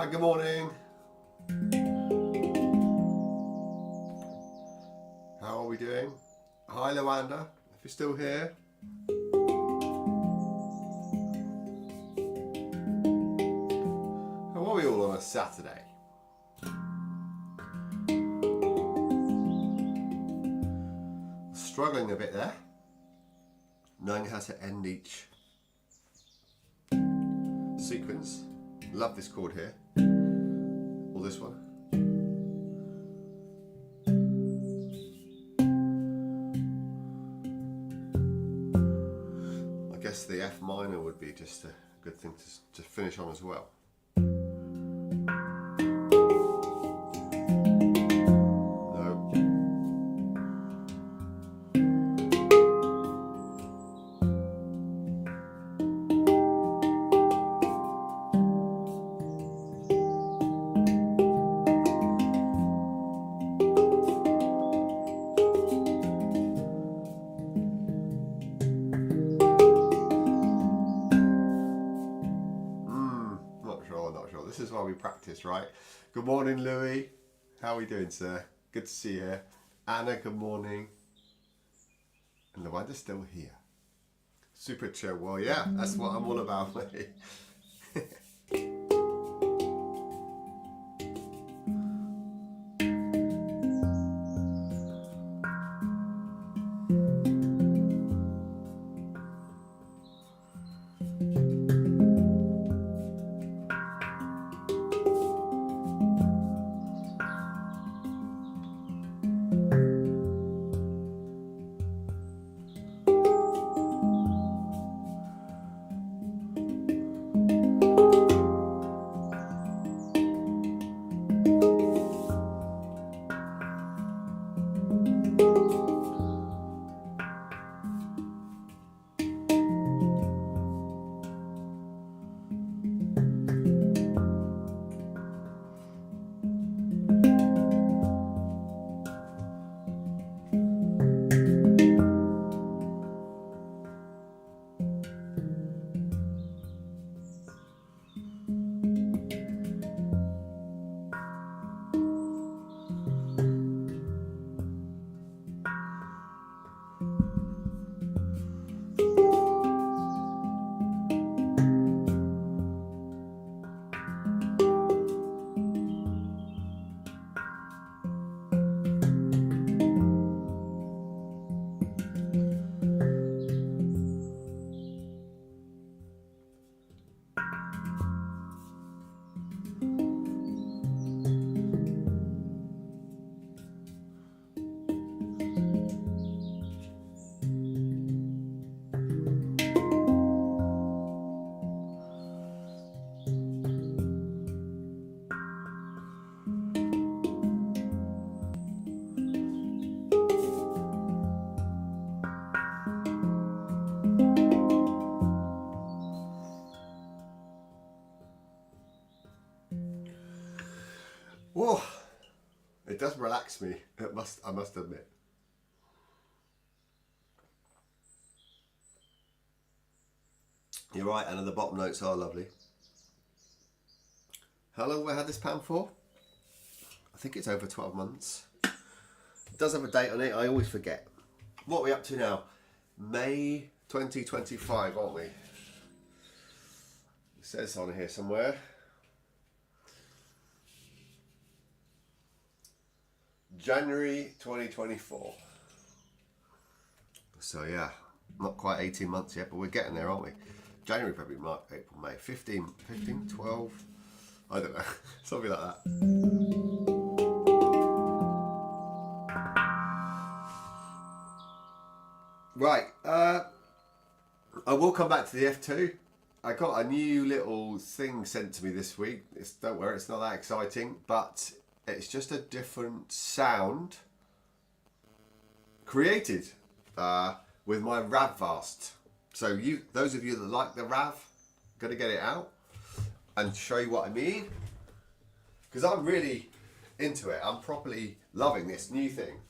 Hi, good morning. How are we doing? Hi, Luanda, if you're still here. How are we all on a Saturday? Struggling a bit there, knowing how to end each sequence. Love this chord here, or this one. I guess the F minor would be just a good thing to finish on as well. Not sure. This is why we practice, right? Good morning, Louis. How are we doing, sir? Good to see you. Anna, good morning. And Luanda's still here. Super chill. Well, yeah, that's what I'm all about, mate. Whoa, it does relax me. I must admit. You're right, Anna, the bottom notes are lovely. How long have I had this pan for? I think it's over 12 months. It does have a date on it, I always forget. What are we up to now? May 2025, aren't we? It says on here somewhere. January 2024. So yeah, not quite 18 months yet, but we're getting there, aren't we? January, February, March, April, May, 15, 12, I don't know, something like that. Right, I will come back to the F2. I got a new little thing sent to me this week. Don't worry, it's not that exciting, but it's just a different sound created with my Rav Vast. So those of you that like the Rav, gonna get it out and show you what I mean. Because I'm really into it. I'm properly loving this new thing.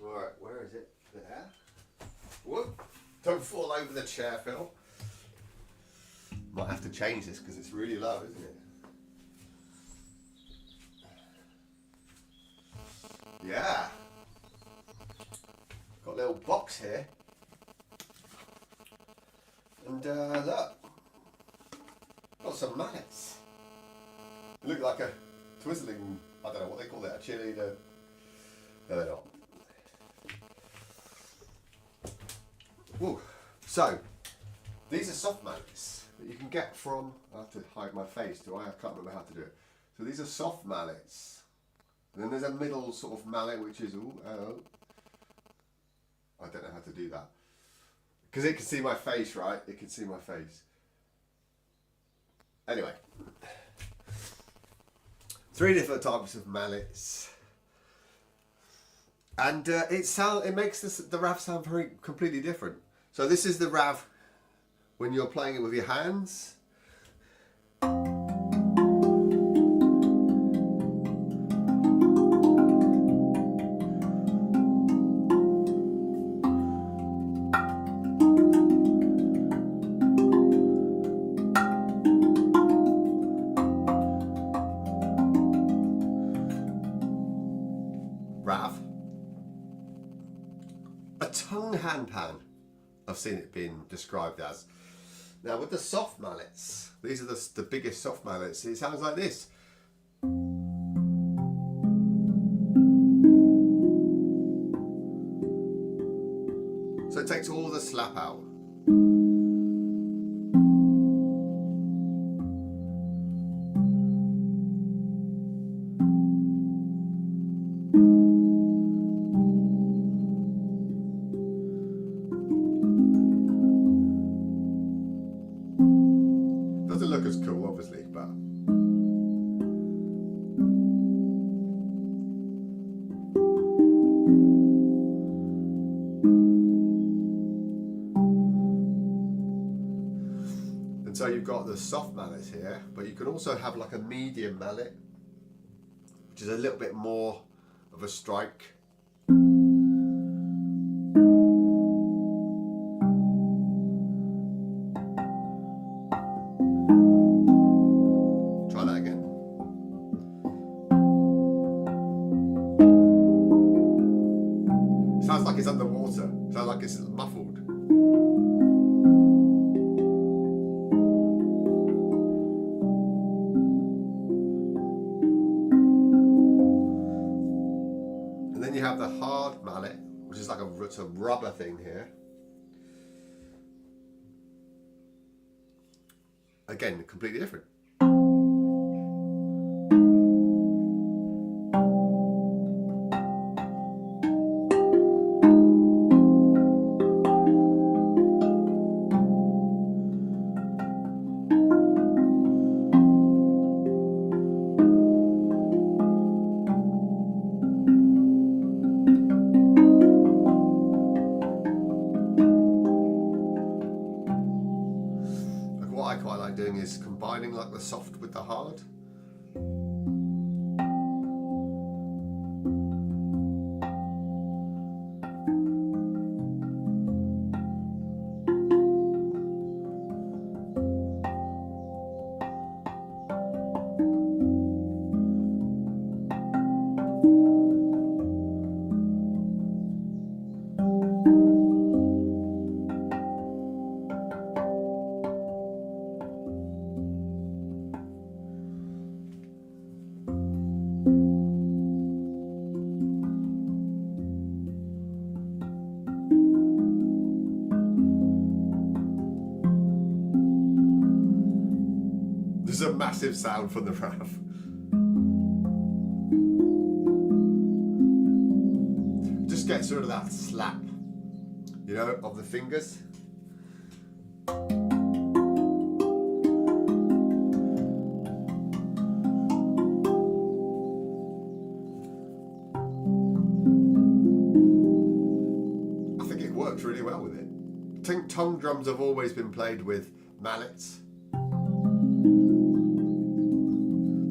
Alright, where is it? There. Whoop. Don't fall over the chair, Phil. Might have to change this because it's really low, isn't it? Yeah. Got a little box here. And look. Got some mallets. They look like a twizzling, I don't know what they call it, a cheerleader. No, they're not. Woo. So, these are soft mallets that you can get from, I have to hide my face, do I? I can't remember how to do it. So these are soft mallets. And then there's a middle sort of mallet which is, I don't know how to do that. Because it can see my face, right? It can see my face. Anyway. 3 different types of mallets. And it makes the rav sound very completely different. So this is the rav when you're playing it with your hands. Rav. A tongue handpan, I've seen it being described as. Now with the soft mallets, these are the biggest soft mallets, it sounds like this. So it takes all the slap out. Doesn't look as cool, obviously, but and so you've got the soft mallets here, but you can also have like a medium mallet, which is a little bit more of a strike. Try that again. Sounds like it's underwater. Sounds like it's muffled. And then you have the hard mallet, which is like a rubber thing here. Again, completely different. What I quite like doing is combining like the soft with the hard. There's a massive sound from the rav. Just get sort of that slap, you know, of the fingers. I think it works really well with it. I think tongue drums have always been played with mallets.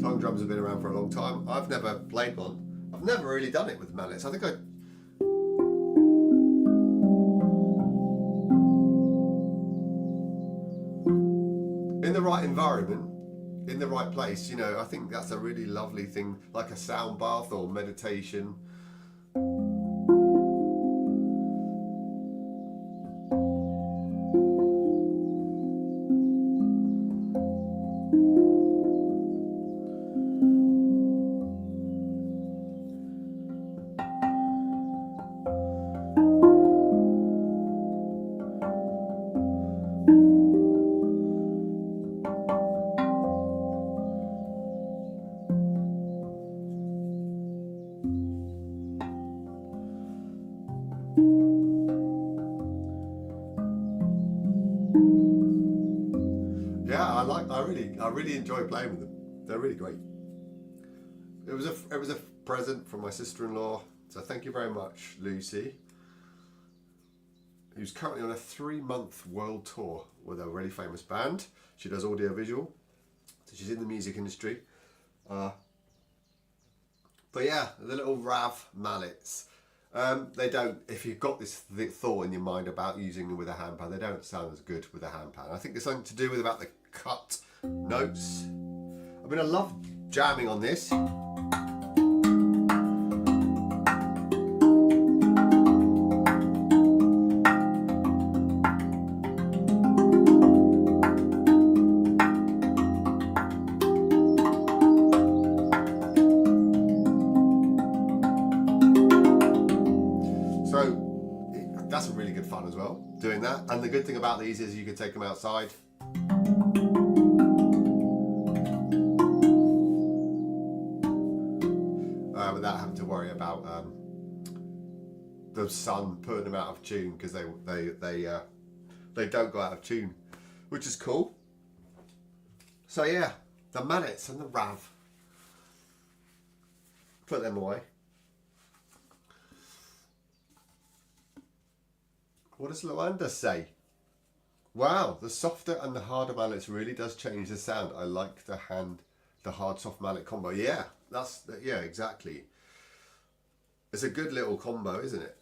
Tongue drums have been around for a long time. I've never played one. I've never really done it with mallets. I think the right environment, in the right place, you know, I think that's a really lovely thing, like a sound bath or meditation. Yeah, I really enjoy playing with them. They're really great. It was a present from my sister-in-law, so thank you very much, Lucy, who's currently on a 3-month world tour with a really famous band. She does audio visual, so she's in the music industry. But yeah, the little Rav mallets. They don't, if you've got this thought in your mind about using them with a handpan, they don't sound as good with a handpan. I think there's something to do with about the cut notes. I mean, I love jamming on this. So that's a really good fun as well, doing that. And the good thing about these is you can take them outside. Without having to worry about the sun putting them out of tune, because they don't go out of tune, which is cool. So yeah, the mallets and the Rav. Put them away. What does Luanda say? Wow, the softer and the harder mallets really does change the sound. I like the hard soft mallet combo. Yeah, yeah, exactly. It's a good little combo, isn't it?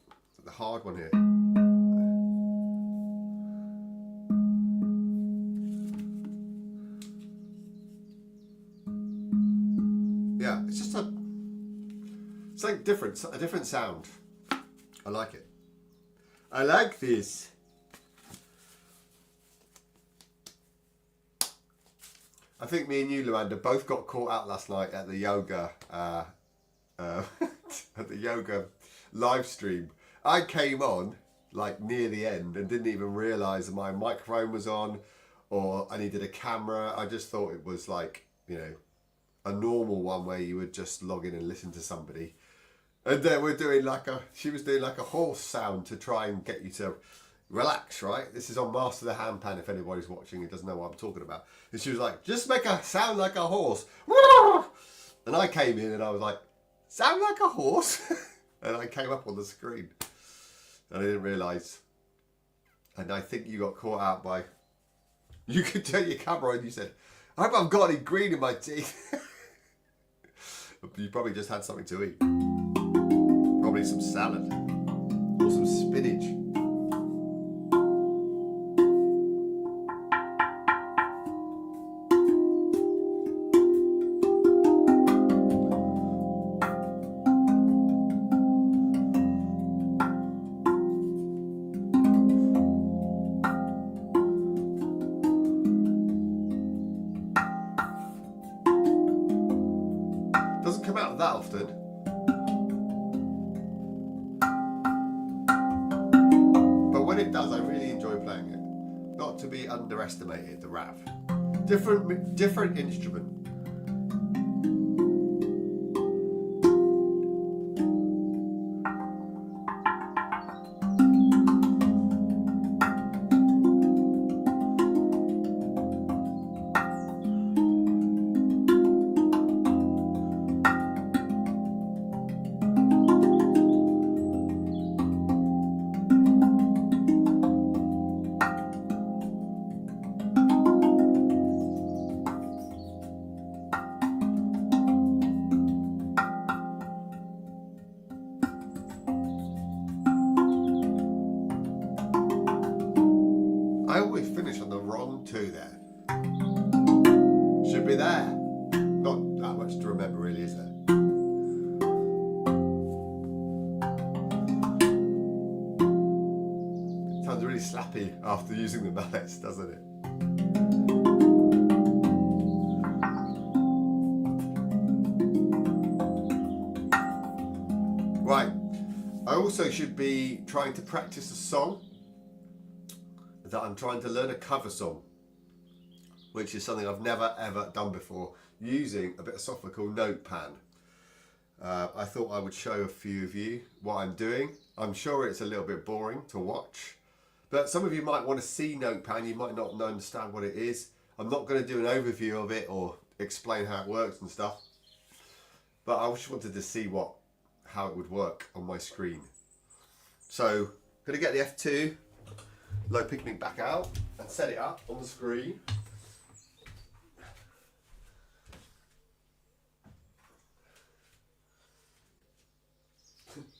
The hard one here. Yeah, it's just something different, a different sound. I like it. I like this. I think me and you, Luanda, both got caught out last night at the yoga at the yoga live stream. I came on like near the end and didn't even realise that my microphone was on, or I needed a camera. I just thought it was like, you know, a normal one where you would just log in and listen to somebody. And then she was doing like a horse sound to try and get you to relax, right? This is on Master the Handpan, if anybody's watching and doesn't know what I'm talking about. And she was like, just make a sound like a horse. And I came in and I was like, sound like a horse? And I came up on the screen. And I didn't realise. And I think you got caught out by... You could turn your camera on and you said, I hope I've got any green in my teeth. You probably just had something to eat. Probably some salad. Or some spinach. Doesn't come out that often. But when it does, I really enjoy playing it. Not to be underestimated, the Rav. Different instrument. I always finish on the wrong two there. there. Not that much to remember really, is there? It sounds really slappy after using the mallets, doesn't it? Right, I also should be trying to practice a song that I'm trying to learn, a cover song, which is something I've never ever done before, using a bit of software called Notepan. I thought I would show a few of you what I'm doing. I'm sure it's a little bit boring to watch, but some of you might want to see Notepan, you might not understand what it is. I'm not going to do an overview of it or explain how it works and stuff, but I just wanted to see how it would work on my screen. So I'm going to get the F2 low picnic back out and set it up on the screen.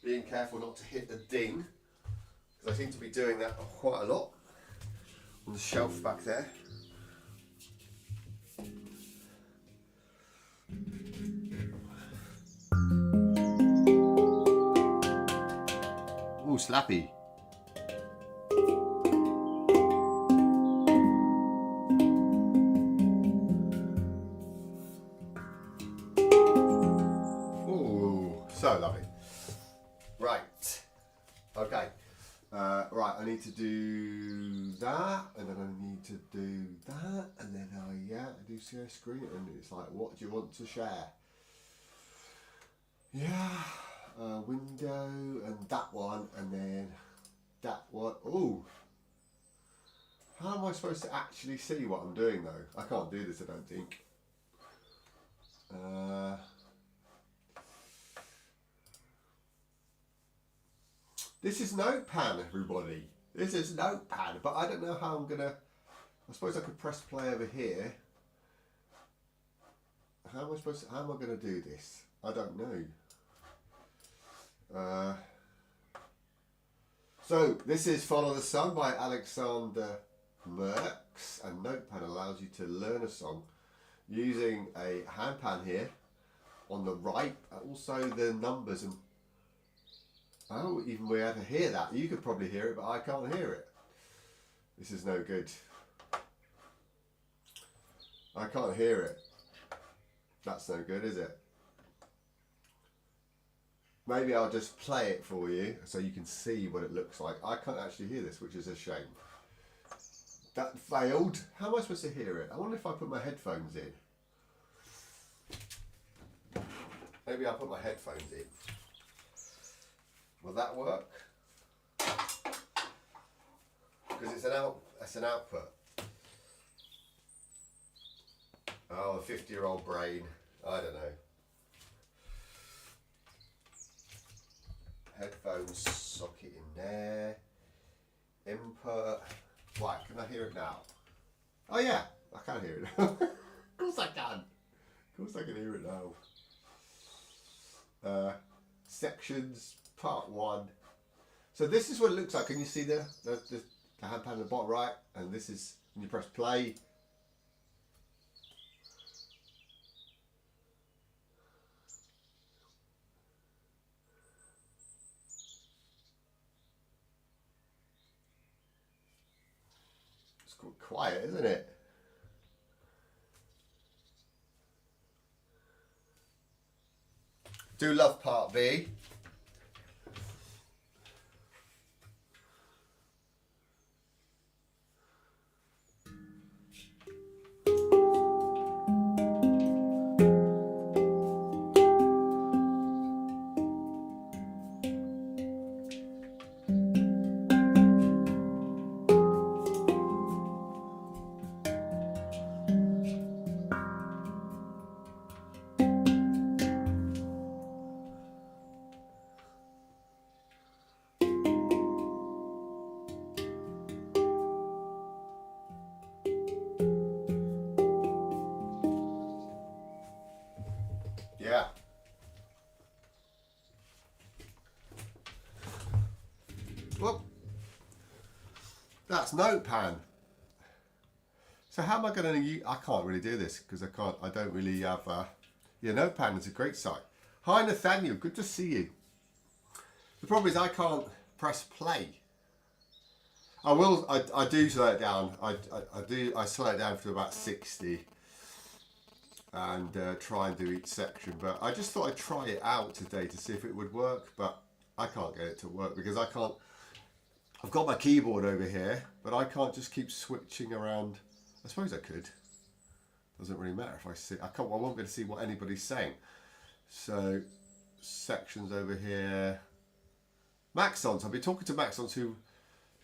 Being careful not to hit the ding, because I seem to be doing that quite a lot on the shelf back there. Ooh, slappy. Ooh, so lovely. Right, okay, right, I need to do that, and then I need to do that, and then I do share screen, and it's like, what do you want to share? Yeah, window, and that one, and then that one. Ooh, how am I supposed to actually see what I'm doing though? I can't do this, I don't think. This is Notepan, everybody. This is Notepan, but I don't know how I'm gonna. I suppose I could press play over here. How am I gonna do this? I don't know. So this is Follow the Sun by Alexander Merckx, and Notepan allows you to learn a song using a handpan here on the right, also the numbers and oh, even we had to hear that. You could probably hear it, but I can't hear it. This is no good. I can't hear it. That's no good, is it? Maybe I'll just play it for you so you can see what it looks like. I can't actually hear this, which is a shame. That failed. How am I supposed to hear it? I wonder if I put my headphones in. Maybe I'll put my headphones in. Will that work? Because it's an output. Oh, a 50-year-old brain. I don't know. Headphones socket in there. Input. Right, can I hear it now? Oh yeah, I can hear it now. Of course I can. Of course I can hear it now. Sections. Part 1. So this is what it looks like. Can you see the handpan at the bottom right? And this is when you press play. It's quite quiet, isn't it? Do love part B. Yeah. Well, that's Notepan. So how am I going to use, I can't really do this because I don't really have, yeah, Notepan is a great site. Hi Nathaniel, good to see you. The problem is I can't press play. I do slow it down. I slow it down to about 60 and try and do each section. But I just thought I'd try it out today to see if it would work, but I can't get it to work because I've got my keyboard over here, but I can't just keep switching around. I suppose I could. Doesn't really matter if I see. I won't be able to see what anybody's saying. So sections over here. Maxons. I've been talking to Maxons who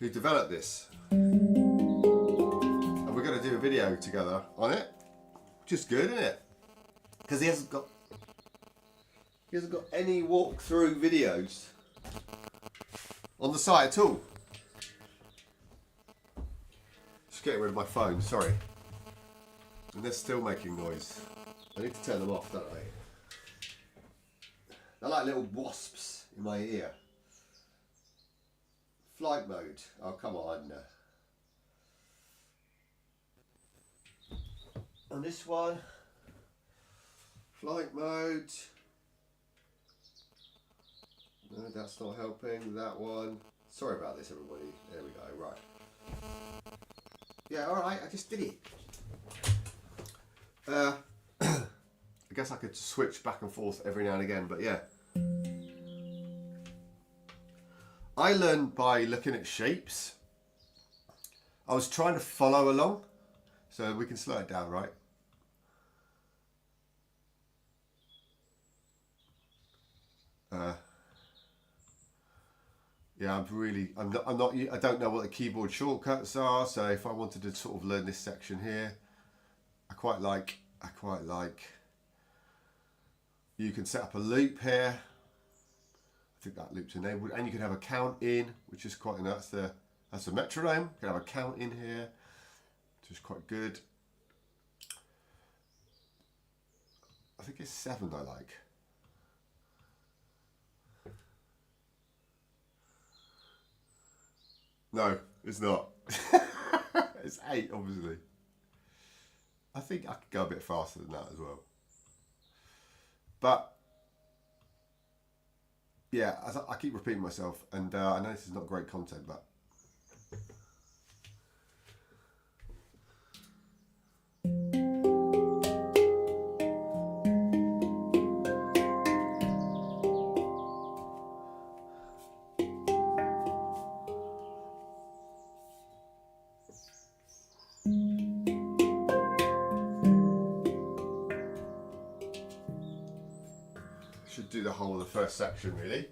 developed this, and we're going to do a video together on it, which is good, isn't it? Because he hasn't got any walkthrough videos on the site at all. Just getting rid of my phone. Sorry. And they're still making noise. I need to turn them off, don't I? They're like little wasps in my ear. Flight mode. Oh, come on. On this one, flight mode. No, that's not helping. That one. Sorry about this, everybody. There we go. Right. Yeah, alright, I just did it. I guess I could switch back and forth every now and again, but yeah. I learned by looking at shapes. I was trying to follow along, so we can slow it down, right? Yeah, I don't know what the keyboard shortcuts are, so if I wanted to sort of learn this section here, I quite like, you can set up a loop here. I think that loop's enabled, and you can have a count in, which is quite nice. That's the metronome. You can have a count in here, which is quite good. I think it's 7 I like. No, it's not. It's 8, obviously. I think I could go a bit faster than that as well. But yeah, I keep repeating myself, and I know this is not great content, but should do the whole of the first section really.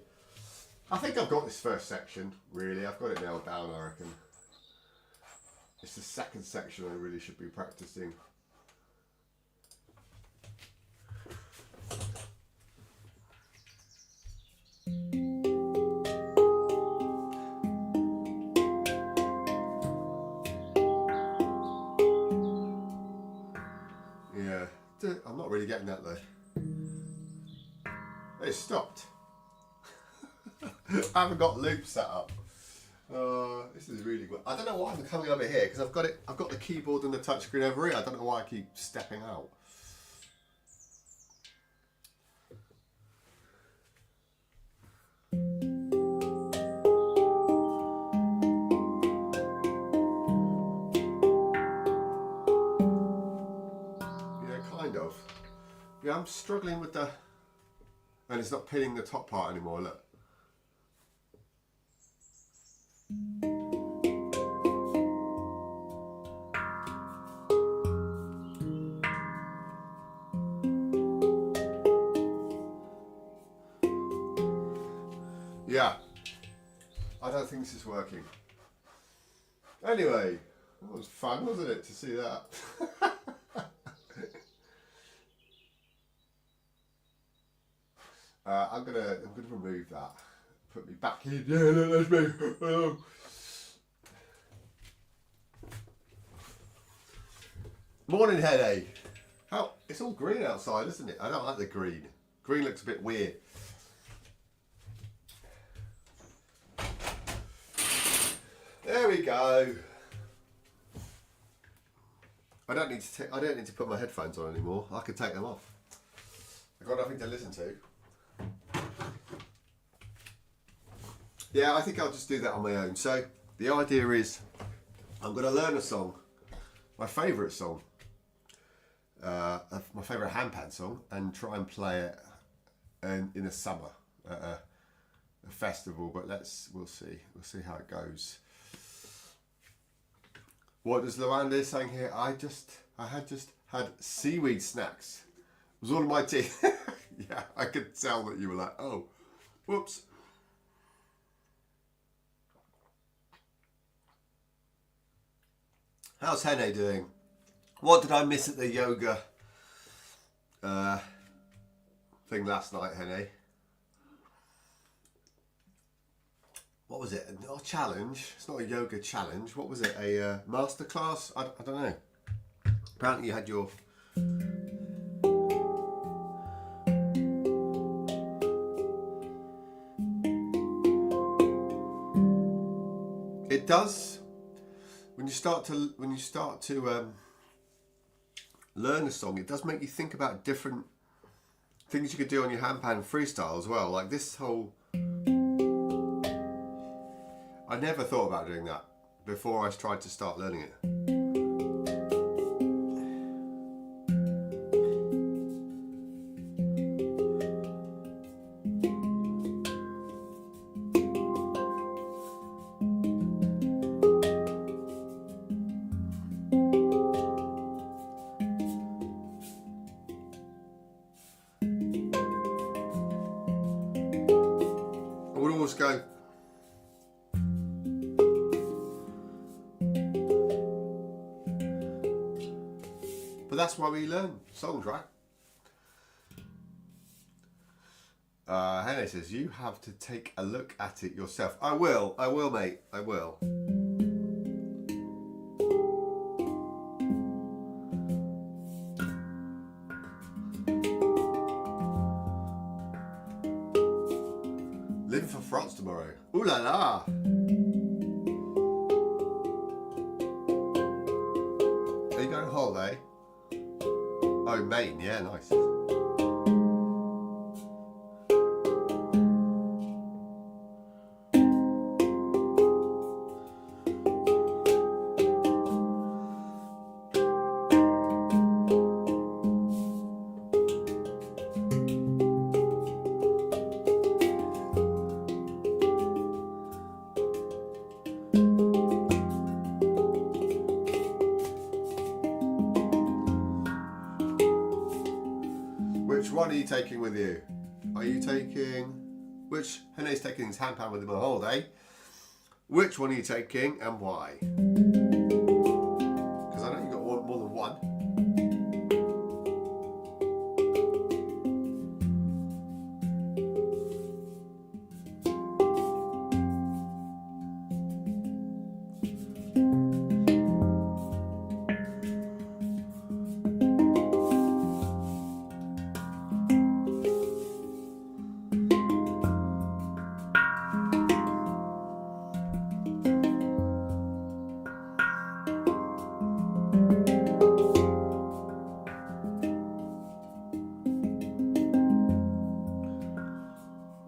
I think I've got this first section really. I've got it nailed down, I reckon. It's the second section I really should be practicing. Yeah, I'm not really getting that though. It stopped. I haven't got loops set up. This is really good. I don't know why I'm coming over here because I've got the keyboard and the touchscreen over here. I don't know why I keep stepping out. Yeah, kind of. Yeah, I'm struggling with the. And it's not pinning the top part anymore, look. Yeah, I don't think this is working. Anyway, that was fun, wasn't it, to see that? I'm gonna remove that. Put me back in. Yeah, no, that's me. Oh. Morning headache. How it's all green outside, isn't it? I don't like the green. Green looks a bit weird. There we go. I don't need to put my headphones on anymore. I can take them off. I've got nothing to listen to. Yeah, I think I'll just do that on my own. So the idea is I'm going to learn a song, my favourite song, my favourite handpan song, and try and play it in the summer at a festival. But we'll see how it goes. What does Luanda saying here? I had seaweed snacks. It was all in my tea. Yeah, I could tell that you were like, oh, whoops. How's Hene doing? What did I miss at the yoga thing last night, Hene? What was it? Not a challenge. It's not a yoga challenge. What was it? A masterclass? I don't know. Apparently you had your... It does. When you start to learn a song, it does make you think about different things you could do on your handpan freestyle as well. Like this whole... I never thought about doing that before I tried to start learning it. I would always go... But that's why we learn songs, right? Hene says, you have to take a look at it yourself. I will, mate, I will. Leaving for France tomorrow. Ooh la la! Are you going on holiday? Oh, Maine, yeah, nice. Which one are you taking with you? Are you taking... Which... Hene's taking his handpan with him on holiday. Which one are you taking and why? Because I know you've got more than one.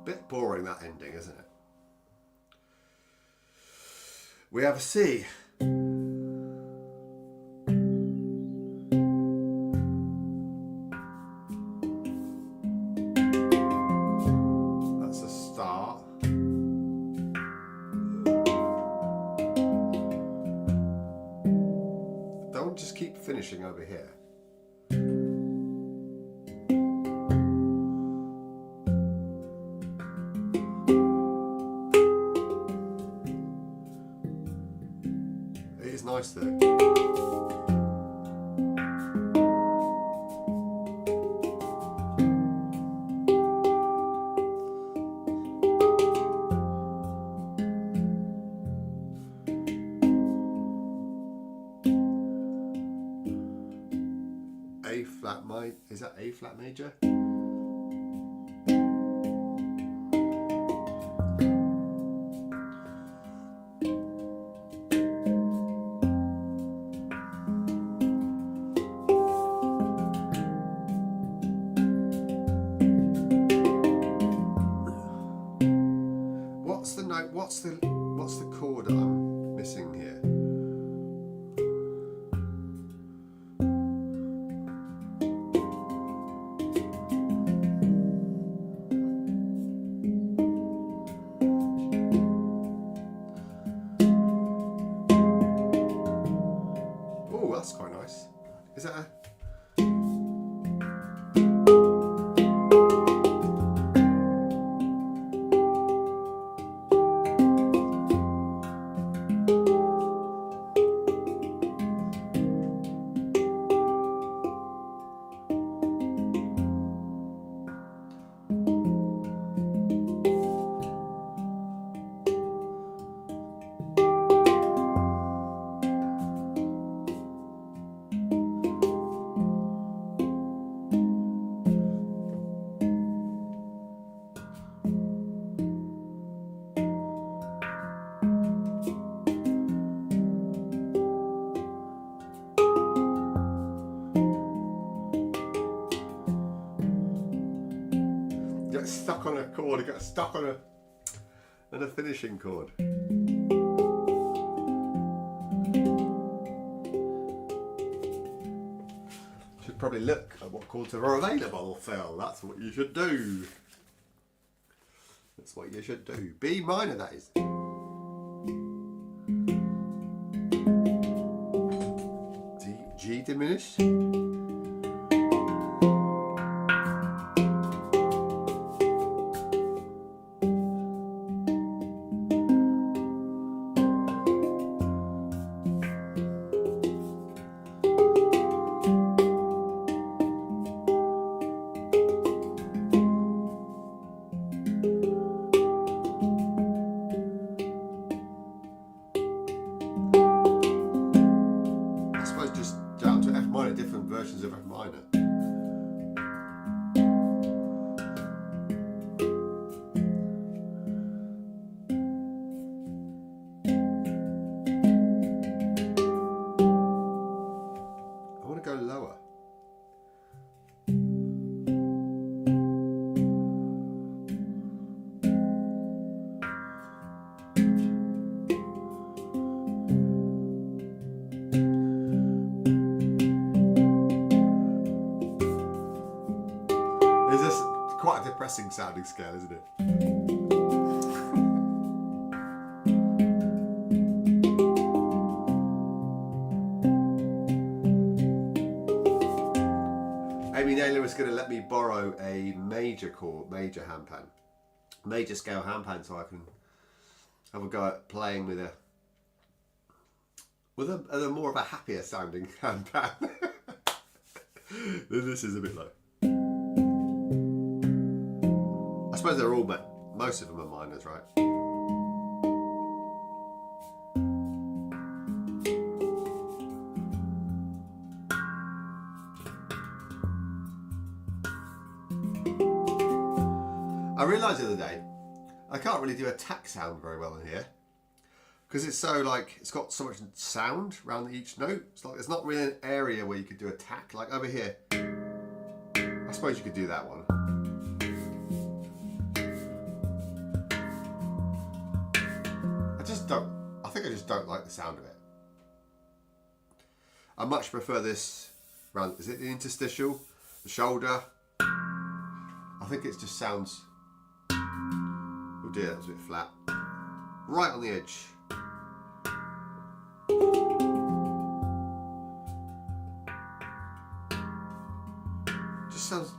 Bit boring, that ending, isn't it? We have a C. That's a start. Don't just keep finishing over here. It is nice though. A flat minor, is that A flat major? that's quite nice. Is that a... Get stuck on a chord, it gets stuck on a finishing chord. Should probably look at what chords are available, Phil. That's what you should do. That's what you should do. B minor, that is. G diminished. Down to F minor, different versions of F minor. I want to go lower. Quite a depressing sounding scale, isn't it? Amy Naylor is going to let me borrow a major handpan, major scale handpan, so I can have a go at playing with a more of a happier sounding handpan. This is a bit low. I suppose they're all, but most of them are minors, right? I realised the other day, I can't really do a tack sound very well in here because it's so like, it's got so much sound around each note. It's like there's not really an area where you could do a tack, like over here. I suppose you could do that one. I just don't like the sound of it. I much prefer this round. Is it the interstitial? The shoulder? I think it just sounds... Oh dear, that was a bit flat. Right on the edge. Just sounds...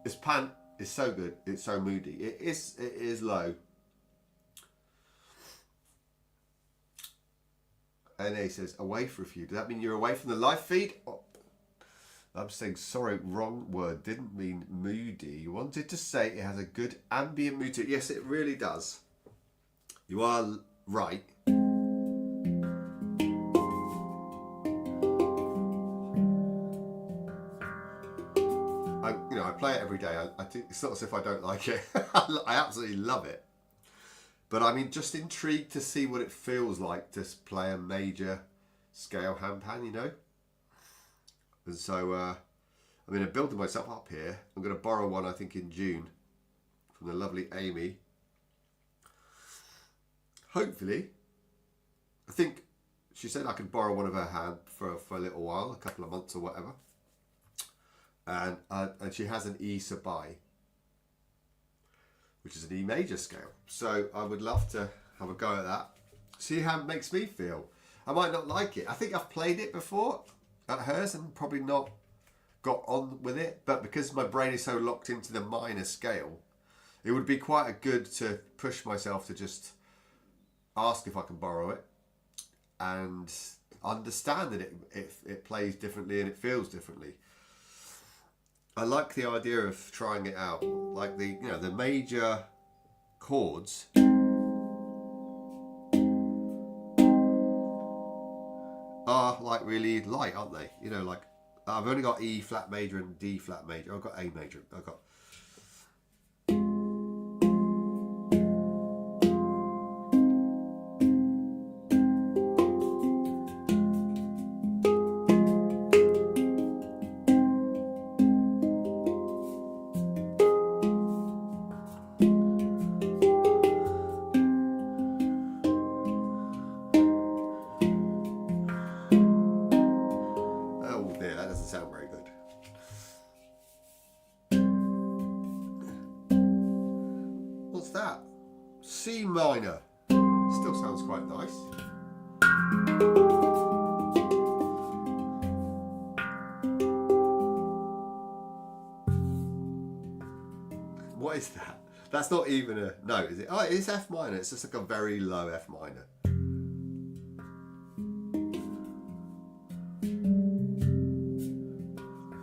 This pan is so good. It's so moody. It is low. NA says away for a few. Does that mean you're away from the live feed? Oh, I'm saying sorry, wrong word. Didn't mean moody. You wanted to say it has a good ambient mood to it. Yes, it really does. You are right. I play it every day. I think it's not as if I don't like it. I absolutely love it. But I mean, just intrigued to see what it feels like to play a major scale handpan, you know? And so, I'm going to build myself up here. I'm going to borrow one, I think, in June from the lovely Amy. Hopefully, I think she said I could borrow one of her hand for a little while, a couple of months or whatever. And she has an E sub, which is an E major scale. So I would love to have a go at that. See how it makes me feel. I might not like it. I think I've played it before at hers and probably not got on with it. But because my brain is so locked into the minor scale, it would be quite a good to push myself to just ask if I can borrow it and understand that it plays differently and it feels differently. I like the idea of trying it out. Like the major chords are like really light, aren't they? You know, like I've only got E flat major and D flat major. I've got A major. I've got sound very good. What's that? C minor. Still sounds quite nice. What is that? That's not even a note, is it? Oh, it's F minor. It's just like a very low F minor.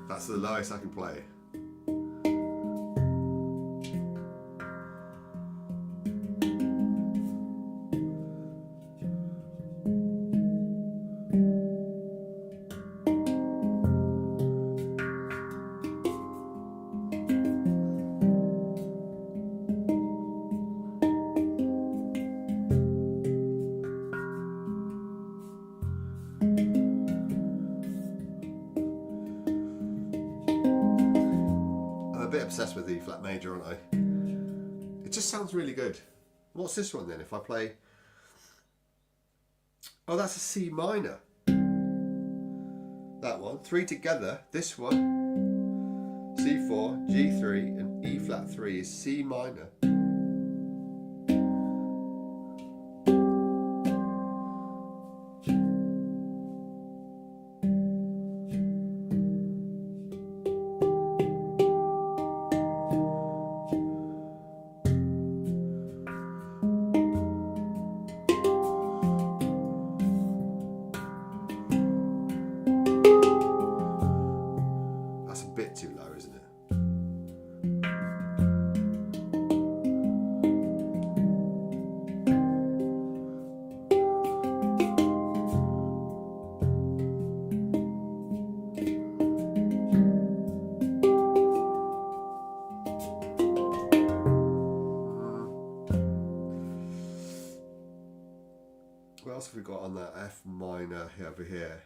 That's the lowest I can play. Obsessed with E flat major, aren't I? It just sounds really good. What's this one then? If I play, oh, that's a C minor. That one, three together. This one, C4, G3, and E flat 3 is C minor. Bit too low, isn't it? What else have we got on that F minor here, over here?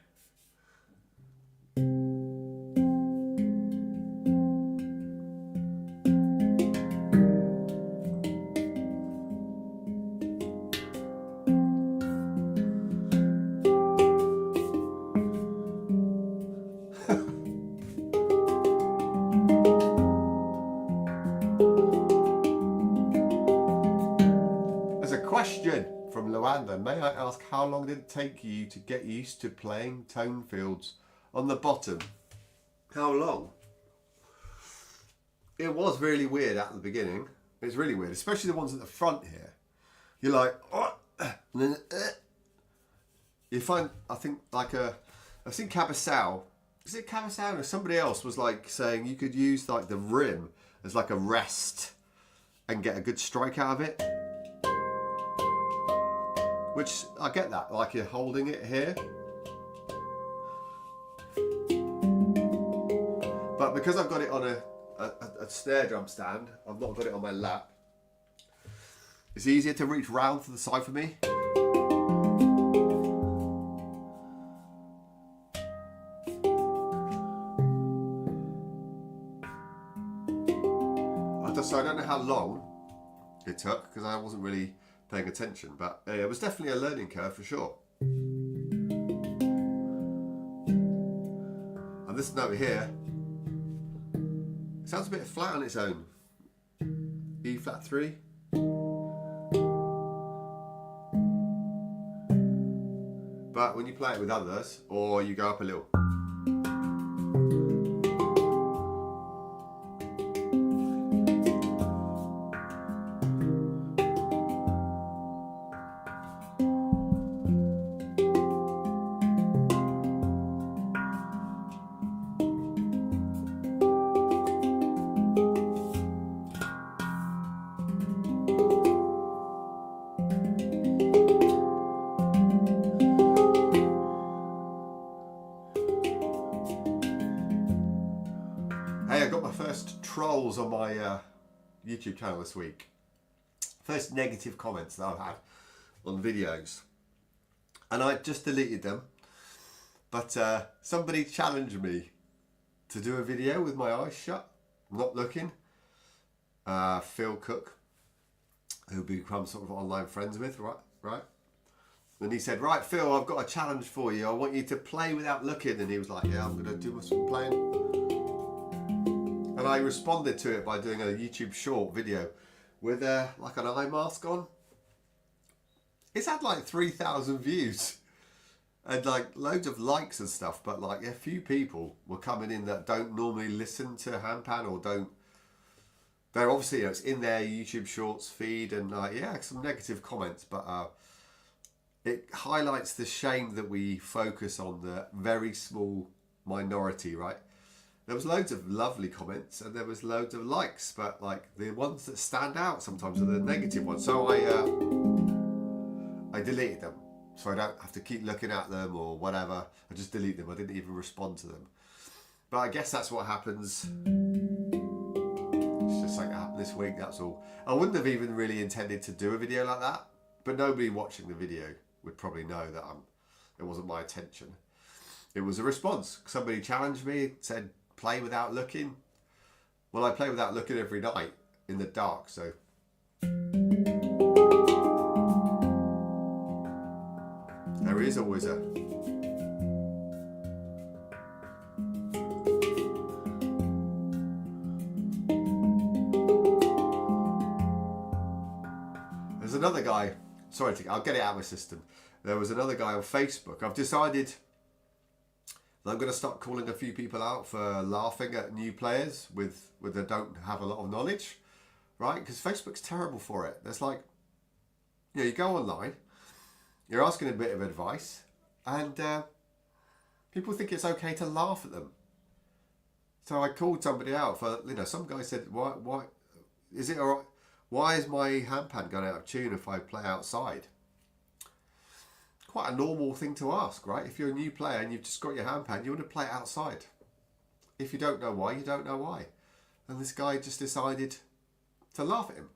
Question from Luanda. May I ask, how long did it take you to get used to playing tone fields on the bottom? How long? It was really weird at the beginning. It's really weird, especially the ones at the front here. You're like, oh, and then you find, I think Cabasau, is it Cabasau or somebody else was like saying you could use like the rim as like a rest and get a good strike out of it. Which, I get that, like you're holding it here. But because I've got it on a snare drum stand, I've not got it on my lap, it's easier to reach round to the side for me. So I don't know how long it took, because I wasn't really paying attention, but it was definitely a learning curve for sure. this note here, it sounds a bit flat on its own. E flat 3. But when you play it with others, or you go up a little. Hey, I got my first trolls on my YouTube channel this week. First negative comments that I've had on videos. And I just deleted them. But somebody challenged me to do a video with my eyes shut, not looking. Phil Cook, who we've become sort of online friends with, right? And he said, right, Phil, I've got a challenge for you. I want you to play without looking. And he was like, yeah, I'm going to do some playing. And I responded to it by doing a YouTube short video with like an eye mask on. It's had like 3,000 views and like loads of likes and stuff, but like a few people were coming in that don't normally listen to Handpan or don't. They're obviously, you know, it's in their YouTube Shorts feed, and yeah, some negative comments, but it highlights the shame that we focus on the very small minority, right? There was loads of lovely comments and there was loads of likes, but like the ones that stand out sometimes are the negative ones. So I deleted them, so I don't have to keep looking at them or whatever. I just delete them. I didn't even respond to them. But I guess that's what happens. It's just like it happened this week, that's all. I wouldn't have even really intended to do a video like that, but nobody watching the video would probably know that it wasn't my intention. It was a response. Somebody challenged me, said, play without looking. Well, I play without looking every night in the dark, so. There is always a. There's another guy, sorry, I'll get it out of my system. There was another guy on Facebook. I've decided I'm going to start calling a few people out for laughing at new players with they don't have a lot of knowledge, right? Because Facebook's terrible for it. There's like, you know, you go online, you're asking a bit of advice, and people think it's okay to laugh at them. So I called somebody out for, you know, some guy said, why is it alright? Why is my handpan going out of tune if I play outside? Quite a normal thing to ask, right? If you're a new player and you've just got your handpan, you want to play it outside. If you don't know why, you don't know why. And this guy just decided to laugh at him.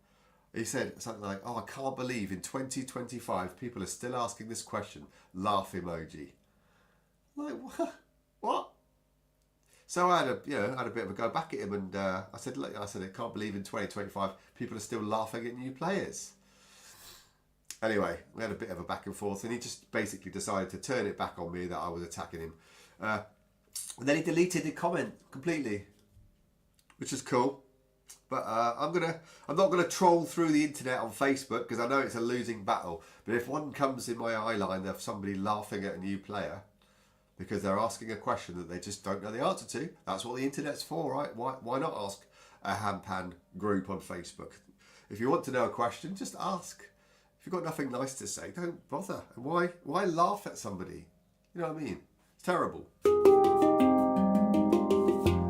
He said something like, oh, I can't believe in 2025 people are still asking this question. Laugh emoji. Like, what? So I had a bit of a go back at him, and I said, look, I can't believe in 2025 people are still laughing at new players. Anyway, we had a bit of a back and forth, and he just basically decided to turn it back on me that I was attacking him. And then he deleted the comment completely, which is cool. But I'm not gonna troll through the internet on Facebook because I know it's a losing battle. But if one comes in my eye line of somebody laughing at a new player because they're asking a question that they just don't know the answer to, that's what the internet's for, right? Why not ask a Handpan group on Facebook? If you want to know a question, just ask. If you've got nothing nice to say, don't bother. And why laugh at somebody? You know what I mean? It's terrible.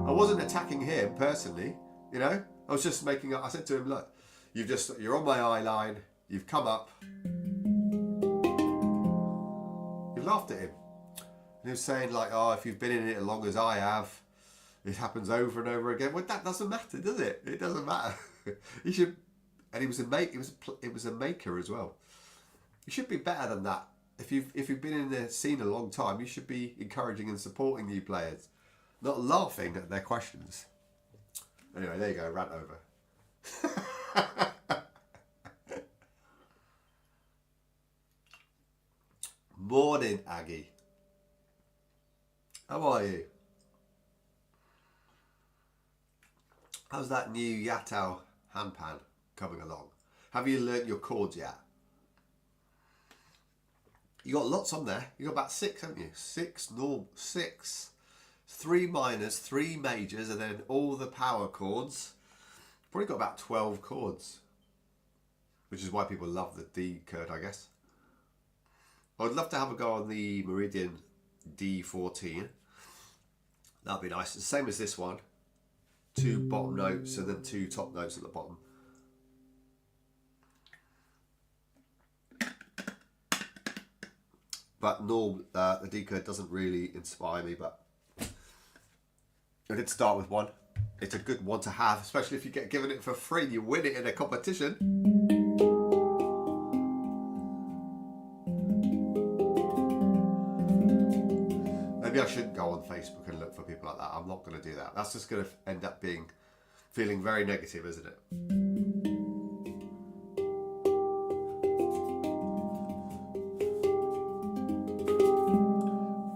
I wasn't attacking him personally, you know? I was just making up. I said to him, look, you're on my eye line, you've come up, you laughed at him. And he was saying like, oh, if you've been in it as long as I have, it happens over and over again. Well, that doesn't matter, does it? It doesn't matter. You should. And he was a maker as well. You should be better than that. If you've been in the scene a long time, you should be encouraging and supporting new players, not laughing at their questions. Anyway, there you go, rant over. Morning, Aggie. How are you? How's that new Yatao handpan coming along? Have you learnt your chords yet? You got lots on there. You got about 6, haven't you? 6, 3 minors, 3 majors, and then all the power chords. Probably got about 12 chords, which is why people love the D chord, I guess. I'd love to have a go on the Meridian D14. That'd be nice. It's the same as this one. 2 bottom notes and then 2 top notes at the bottom. But the D chord doesn't really inspire me, but I did start with one. It's a good one to have, especially if you get given it for free and you win it in a competition. Maybe I shouldn't go on Facebook and look for people like that. I'm not going to do that. That's just going to end up feeling very negative, isn't it?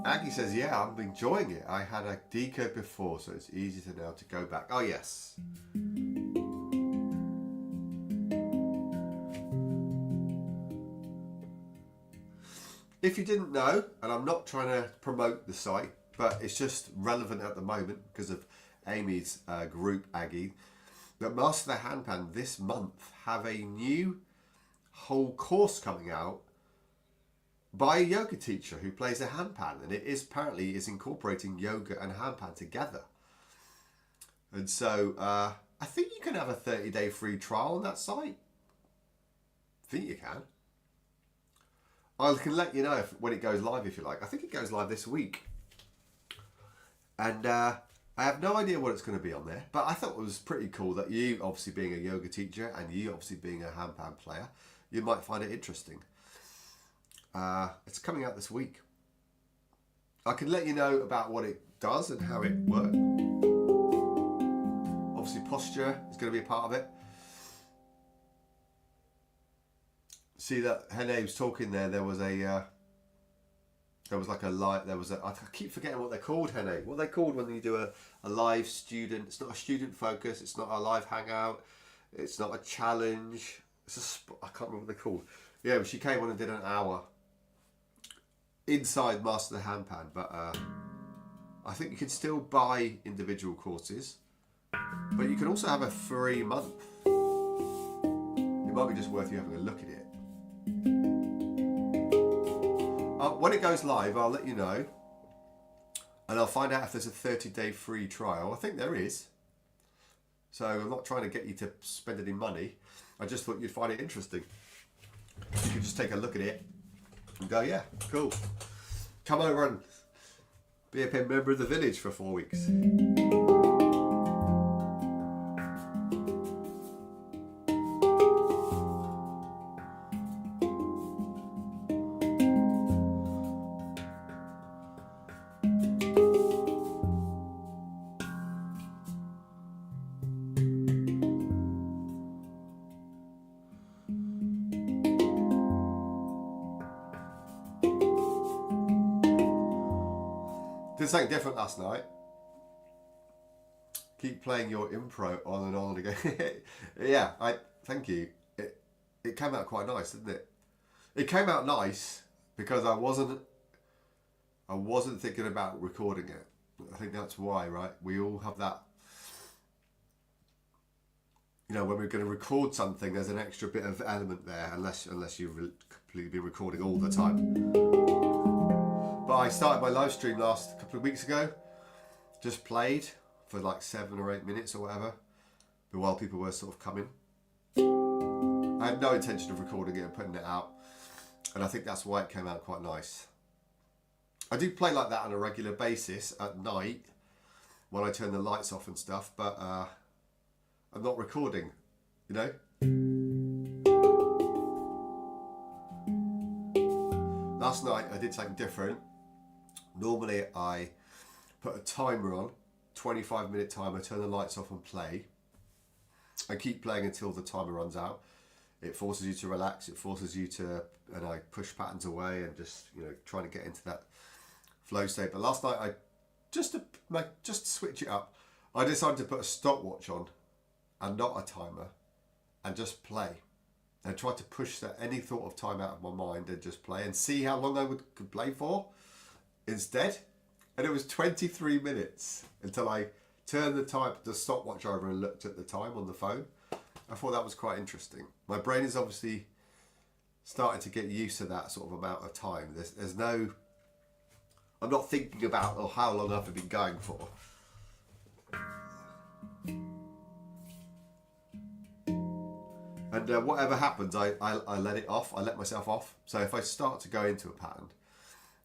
Aggie says, yeah, I'm enjoying it. I had a D chord before, so it's easy to now to go back. Oh, yes. If you didn't know, and I'm not trying to promote the site, but it's just relevant at the moment because of Amy's group, Aggie, that Master the Handpan this month have a new whole course coming out by a yoga teacher who plays a handpan, and it is apparently incorporating yoga and handpan together. And so I think you can have a 30-day free trial on that site. I think you can. I can let you know when it goes live if you like. I think it goes live this week. And I have no idea what it's going to be on there, but I thought it was pretty cool that you, obviously being a yoga teacher and you obviously being a handpan player, you might find it interesting. It's coming out this week. I can let you know about what it does and how it works. Obviously posture is going to be a part of it. See that Hene was talking there. There was like a live. I keep forgetting what they're called, Hene. What are they called when you do a live student? It's not a student focus. It's not a live hangout. It's not a challenge. I can't remember what they're called. Yeah, but she came on and did an hour inside Master the Handpan. But I think you can still buy individual courses, but you can also have a free month. It might be just worth you having a look at it. When it goes live, I'll let you know, and I'll find out if there's a 30-day free trial. I think there is. So I'm not trying to get you to spend any money. I just thought you'd find it interesting. You could just take a look at it and go, yeah, cool. Come over and be a member of the village for 4 weeks. Did something different last night. Keep playing your impro on and on again. Yeah, thank you. It came out quite nice, didn't it? It came out nice because I wasn't thinking about recording it. I think that's why, right? We all have that. You know, when we're going to record something, there's an extra bit of element there, unless you've completely been recording all the time. But I started my live stream last couple of weeks ago. Just played for like 7 or 8 minutes or whatever, but while people were sort of coming. I had no intention of recording it and putting it out, and I think that's why it came out quite nice. I do play like that on a regular basis at night when I turn the lights off and stuff, but I'm not recording, you know? Last night I did something different. Normally I put a timer on, 25-minute timer, turn the lights off and play. I keep playing until the timer runs out. It forces you to relax, it forces you to, and I push patterns away and just, you know, trying to get into that flow state. But last night I, just to switch it up, I decided to put a stopwatch on and not a timer and just play. And try to push any thought of time out of my mind and just play and see how long I could play for instead. And it was 23 minutes until I turned the stopwatch over and looked at the time on the phone. I thought that was quite interesting. My brain is obviously starting to get used to that sort of amount of time. There's no... I'm not thinking about how long I've been going for. And whatever happens, I let it off. I let myself off. So if I start to go into a pattern,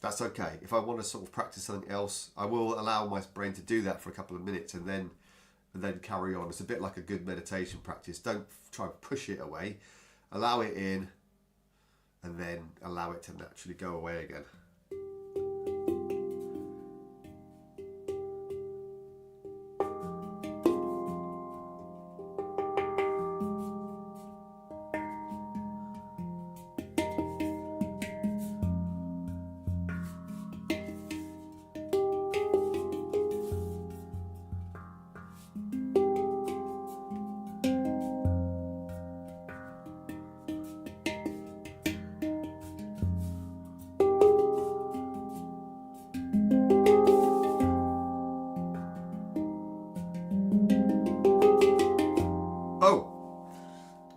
that's okay. If I want to sort of practice something else, I will allow my brain to do that for a couple of minutes and then carry on. It's a bit like a good meditation practice. Don't try and push it away. Allow it in and then allow it to naturally go away again.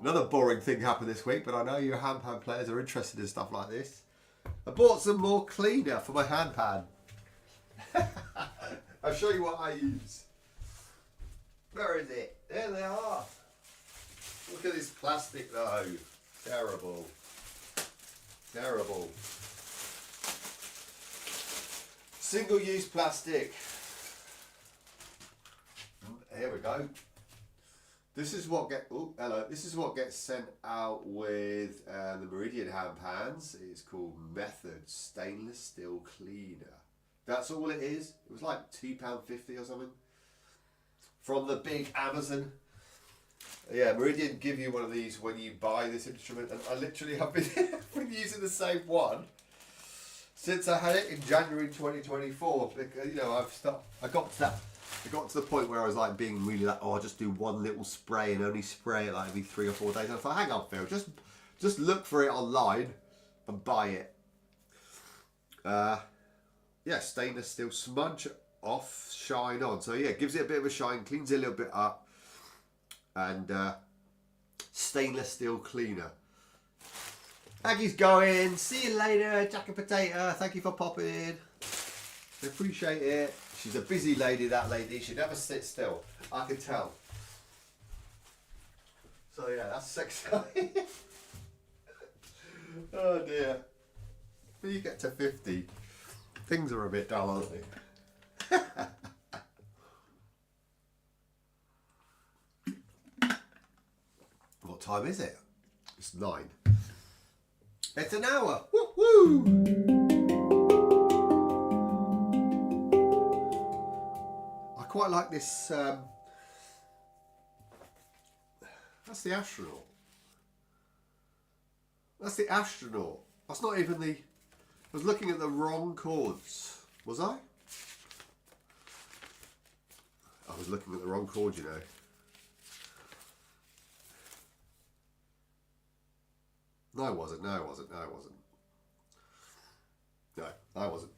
Another boring thing happened this week, but I know your handpan players are interested in stuff like this. I bought some more cleaner for my handpan. I'll show you what I use. Where is it? There they are. Look at this plastic though. Terrible. Terrible. Single-use plastic. Here we go. This is what This is what gets sent out with the Meridian handpans. It's called Method Stainless Steel Cleaner. That's all it is. It was like £2.50 or something from the big Amazon. Yeah, Meridian give you one of these when you buy this instrument, and I literally have been, been using the same one since I had it in January 2024. Because, you know, I got to the point where I was like being really like, oh, I'll just do one little spray and only spray it like every 3 or 4 days. And I thought, hang on, Phil, just look for it online and buy it. Yeah, stainless steel, smudge off, shine on. So yeah, gives it a bit of a shine, cleans it a little bit up, and stainless steel cleaner. Aggie's going. See you later, Jack and Potato. Thank you for popping in. I appreciate it. She's a busy lady, that lady. She never sits still. I can tell. So yeah, that's exciting. Oh dear. When you get to 50, things are a bit dull, aren't they? What time is it? It's 9. It's an hour. Woo-hoo! I quite like this. That's the astronaut. That's the astronaut. That's not even the... I was looking at the wrong chords. Was I? I was looking at the wrong chord, you know. No, I wasn't. No, I wasn't. No, I wasn't. No, I wasn't.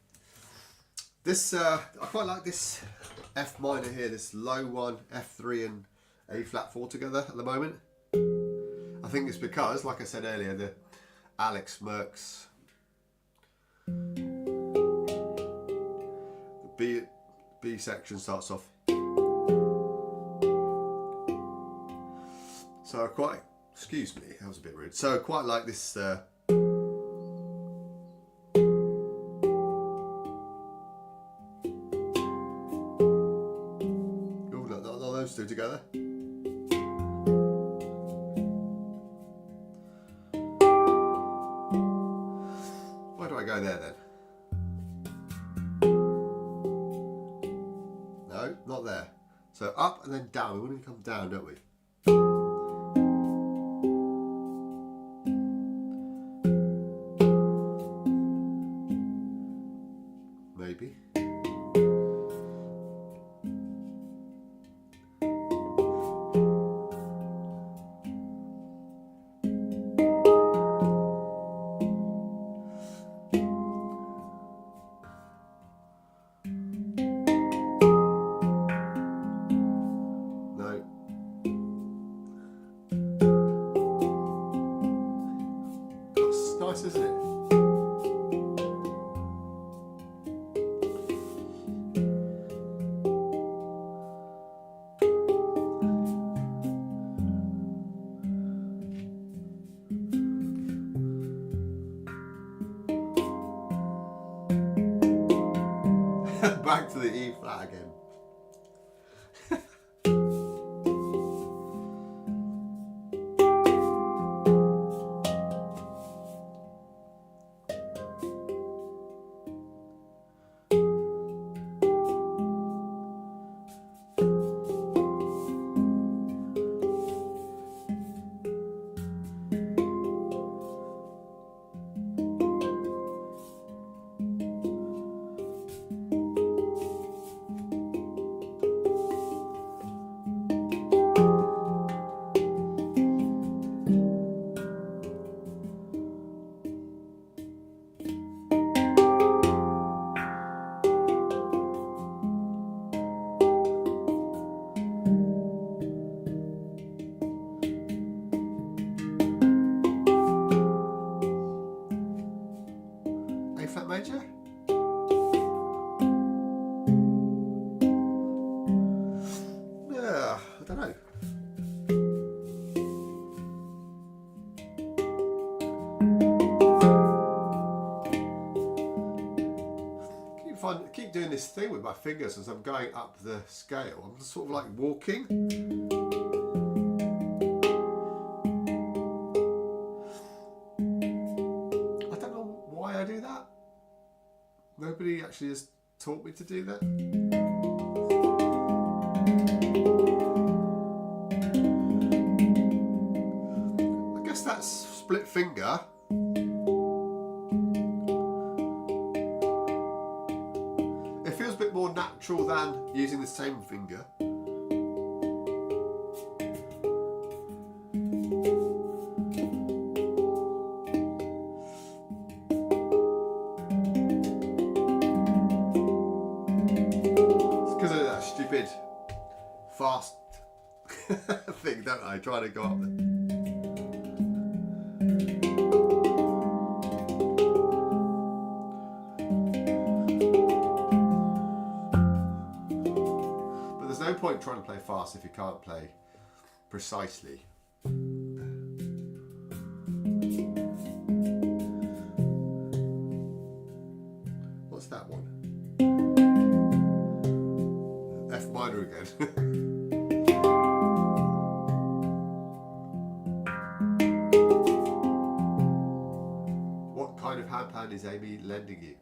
This, I quite like this F minor here, this low one, F3 and A flat 4 together at the moment. I think it's because, like I said earlier, the Alex Merckx, the B section starts off. So I quite, excuse me, that was a bit rude. So I quite like this. Those two together. Why do I go there then? No, not there. So up and then down. We want to come down, don't we? Maybe. the E flat again. A flat major? Yeah, I don't know. Keep doing this thing with my fingers as I'm going up the scale. I'm just sort of like walking. I don't know why I do that. Nobody actually has taught me to do that. I guess that's split finger. It feels a bit more natural than using the same finger. Stupid fast thing, don't I? Trying to go up there. But there's no point trying to play fast if you can't play precisely. What's that one? F minor again. What kind of handpan is Amy lending you?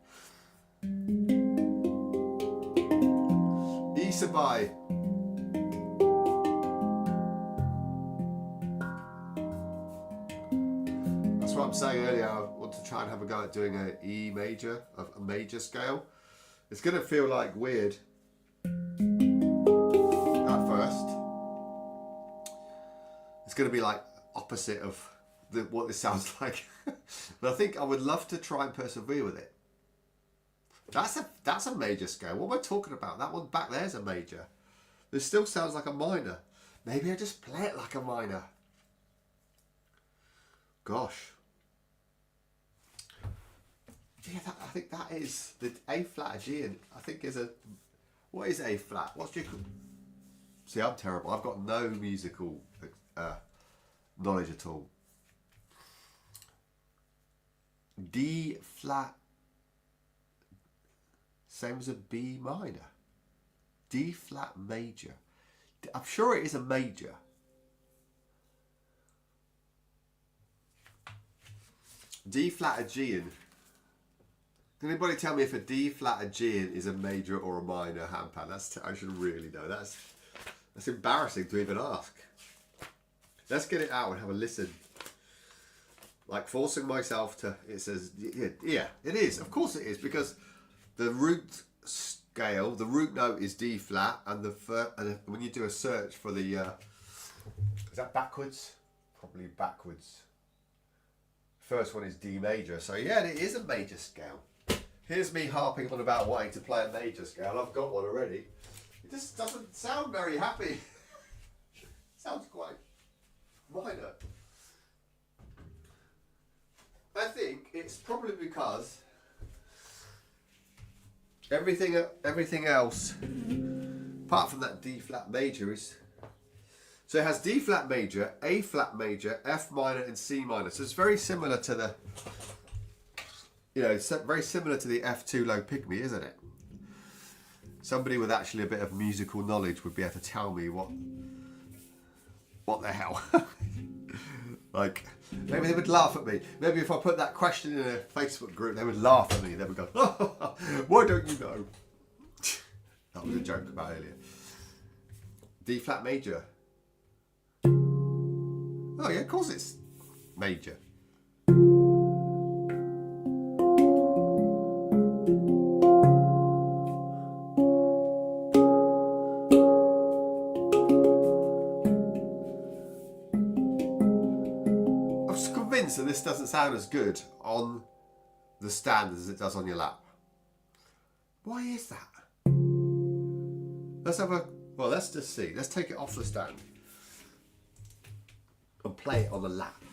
Isabai. That's what I'm saying earlier. I want to try and have a go at doing an E major, a major scale. It's going to feel like weird first. It's going to be like opposite of what this sounds like. But I think I would love to try and persevere with it. That's a major scale. What am I talking about? That one back there's a major. This still sounds like a minor. Maybe I just play it like a minor. Gosh. Yeah, I think that is the A flat Aegean. I think is a. What is A flat? What's your? See, I'm terrible. I've got no musical knowledge at all. D flat, same as a B minor. D flat major. I'm sure it is a major. D flat Aegean. Can anybody tell me if a D flat Aegean is a major or a minor handpan? I should really know. That's embarrassing to even ask. Let's get it out and have a listen. Like forcing myself to. It says yeah, it is. Of course it is, because the root scale, the root note is D flat, and when you do a search for the is that backwards? Probably backwards. First one is D major. So yeah, it is a major scale. Here's me harping on about wanting to play a major scale. I've got one already. It just doesn't sound very happy. Sounds quite minor. I think it's probably because everything else, apart from that D flat major, is. So it has D flat major, A flat major, F minor, and C minor. So it's very similar to the. It's very similar to the F2 low pygmy, isn't it? somebody with actually a bit of musical knowledge would be able to tell me what the hell. Like, maybe they would laugh at me. Maybe if I put that question in a Facebook group, they would laugh at me. They would go, oh, why don't you know? That was a joke about earlier. D flat major. Oh yeah, of course it's major. So this doesn't sound as good on the stand as it does on your lap. Why is that? Let's just see. Let's take it off the stand and play it on the lap.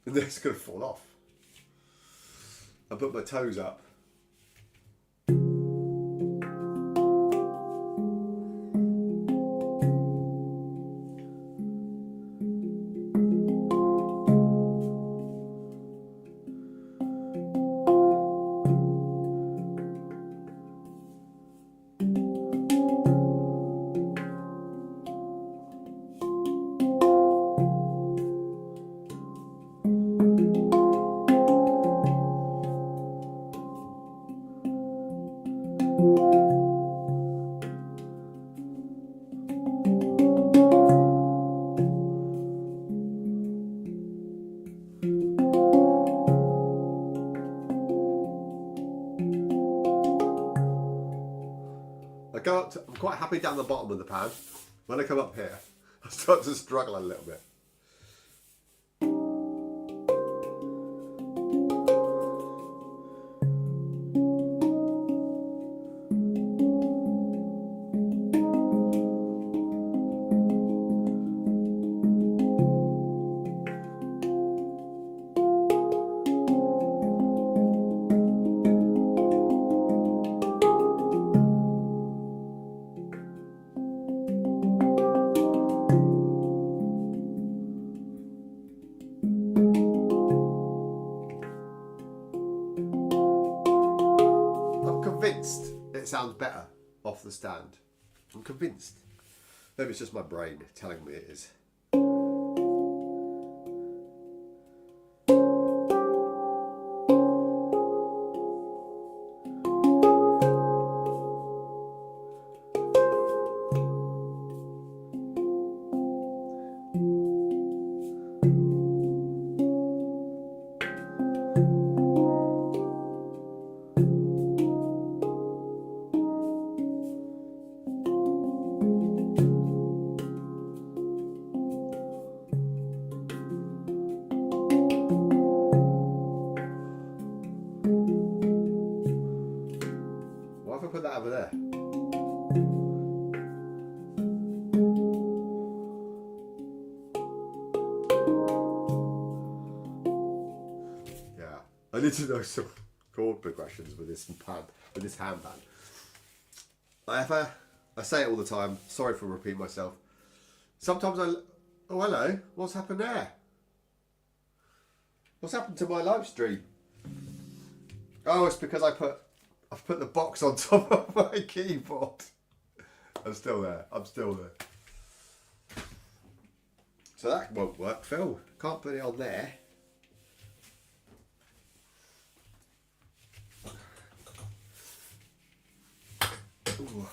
And then it's going to fall off. I put my toes up. I'm quite happy down the bottom of the pan. When I come up here, I start to struggle a little bit. It sounds better off the stand. I'm convinced. Maybe it's just my brain telling me it is. Put that over there. Yeah, I need to know some chord progressions with this handpan. I say it all the time. Sorry for repeating myself. Sometimes oh hello, what's happened there? What's happened to my live stream? Oh, it's because I've put the box on top of my keyboard. I'm still there. So that won't work, Phil. Can't put it on there. Ooh.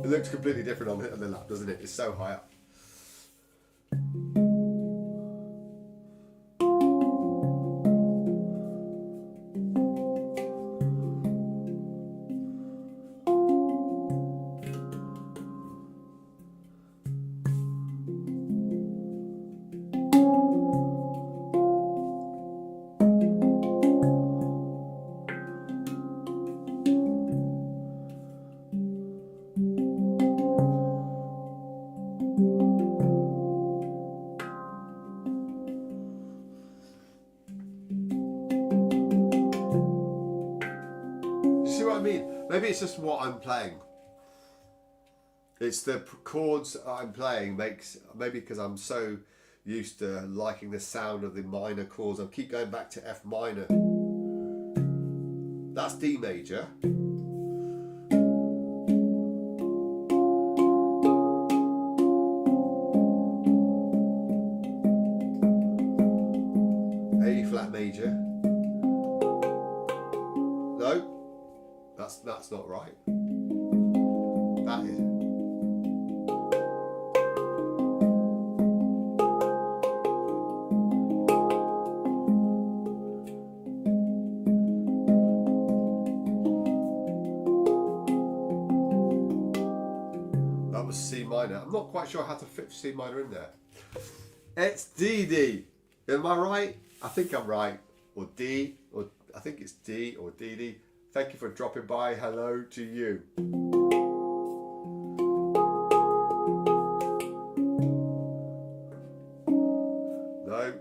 It looks completely different on the lap, doesn't it? It's so high up. Maybe it's just what I'm playing. It's the chords I'm playing makes, maybe because I'm so used to liking the sound of the minor chords. I keep going back to F minor. That's D major. A flat major. No, that's not right. That is. That was C minor. I'm not quite sure how to fit C minor in there. It's DD. Am I right? I think I'm right. Or D, or I think it's D or DD. Thank you for dropping by. Hello to you. No.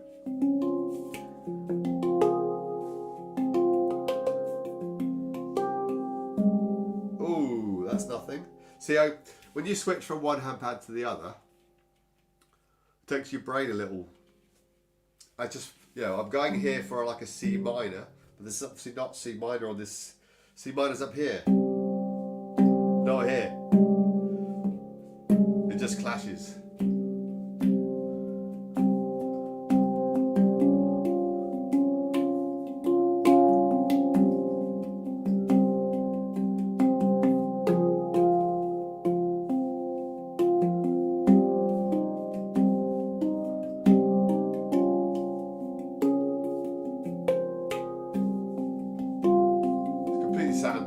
Ooh, that's nothing. See how when you switch from one handpan to the other, it takes your brain a little. I'm going here for like a C minor, but there's obviously not C minor on this. C minor's up here, not here. It just clashes.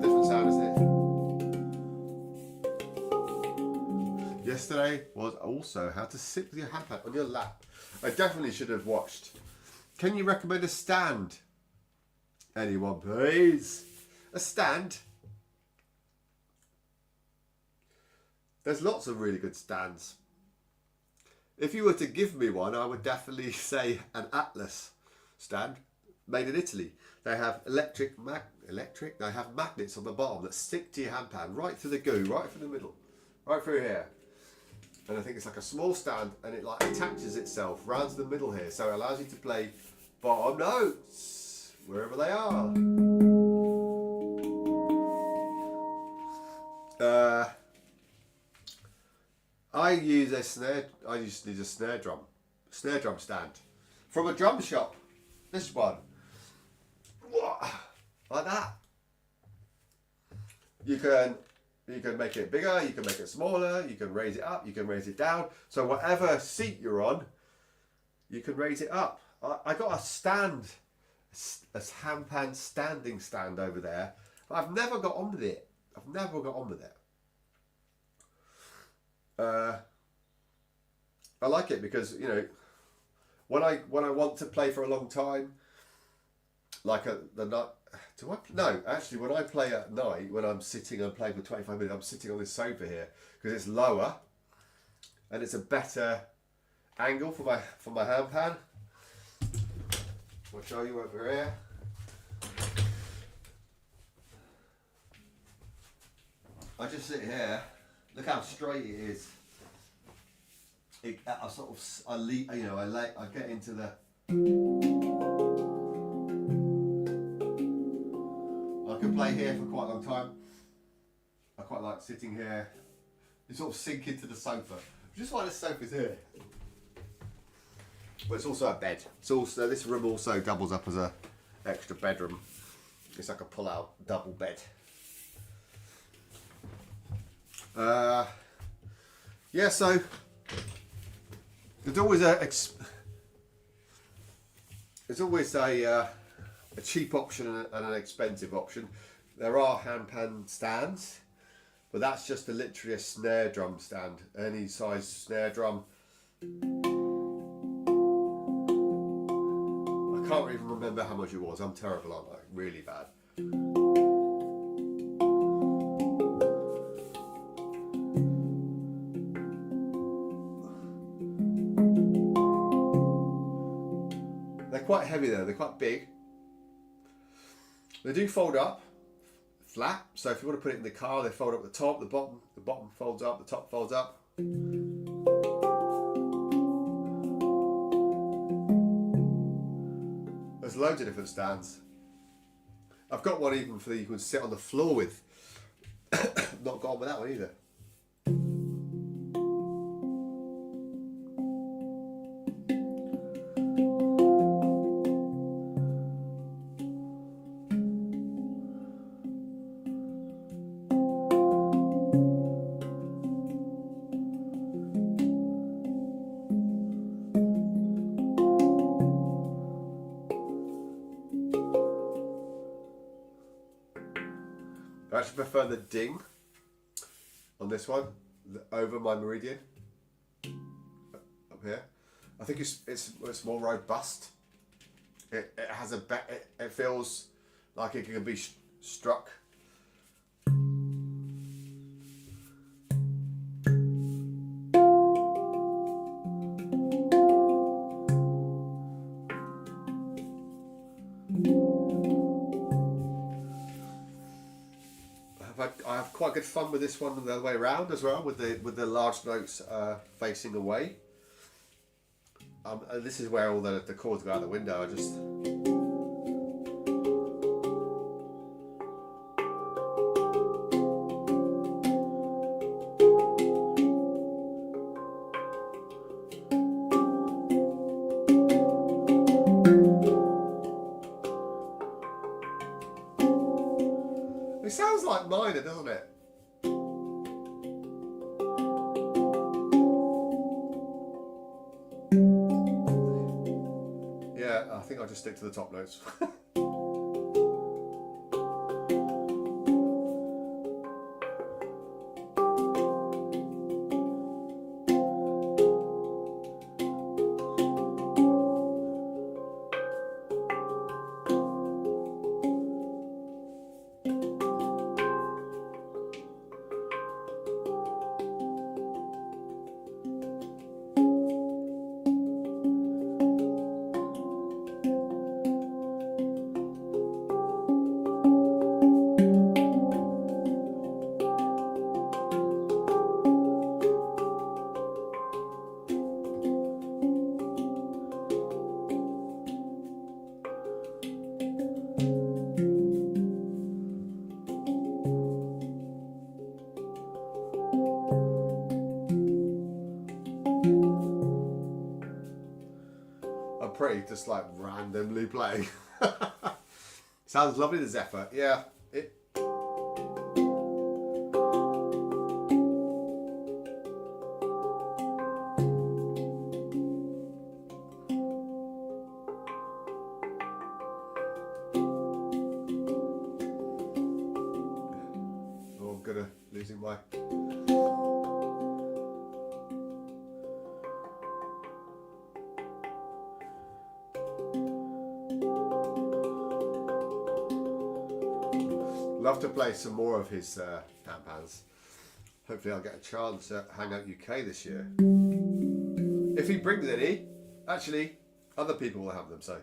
Different sound, isn't it? Yesterday was also how to sit with your handpan on your lap. I definitely should have watched. Can you recommend a stand? Anyone, please? A stand? There's lots of really good stands. If you were to give me one, I would definitely say an Atlas stand made in Italy. They have electric. They have magnets on the bottom that stick to your handpan right through the goo, right through the middle, right through here. And I think it's like a small stand, and it like attaches itself round to the middle here, so it allows you to play bottom notes wherever they are. I use a snare. I used to use a snare drum stand from a drum shop. This one. Like that. You can make it bigger, you can make it smaller, you can raise it up, you can raise it down. So whatever seat you're on, you can raise it up. I got a stand, a handpan standing stand over there, but I've never got on with it. I like it because, you know, when I want to play for a long time, like actually when I play at night, when I'm sitting and playing for 25 minutes, I'm sitting on this sofa here because it's lower and it's a better angle for my handpan. I'll show you over here. I just sit here. Look how straight it is. I get into the. I can play here for quite a long time. I quite like sitting here. You sort of sink into the sofa. Just why this sofa's here. But it's also a bed. It's also, this room also doubles up as a extra bedroom. It's like a pull-out double bed. Yeah, so there's always a cheap option and an expensive option. There are handpan stands, but that's just literally a snare drum stand. Any size snare drum. I can't even remember how much it was. I'm terrible, aren't I? Really bad. They're quite heavy though. They're quite big. They do fold up flat. So if you want to put it in the car, they fold up the top, the bottom folds up, the top folds up. There's loads of different stands. I've got one even for you can sit on the floor with. Not got on with that one either. I actually prefer the ding on this one over my meridian up here. I think it's more robust. It has a it feels like it can be struck. I have quite good fun with this one the other way around as well, with the large notes facing away. And this is where all the chords go out the window. I just it sounds like minor, doesn't it? Yeah, I think I'll just stick to the top notes. Pretty just like randomly playing. Sounds lovely, the Zephyr. Yeah, it. Oh, I'm gonna losing my. Love to play some more of his handpans. Hopefully I'll get a chance at Hangout UK this year. If he brings any, actually, other people will have them, so.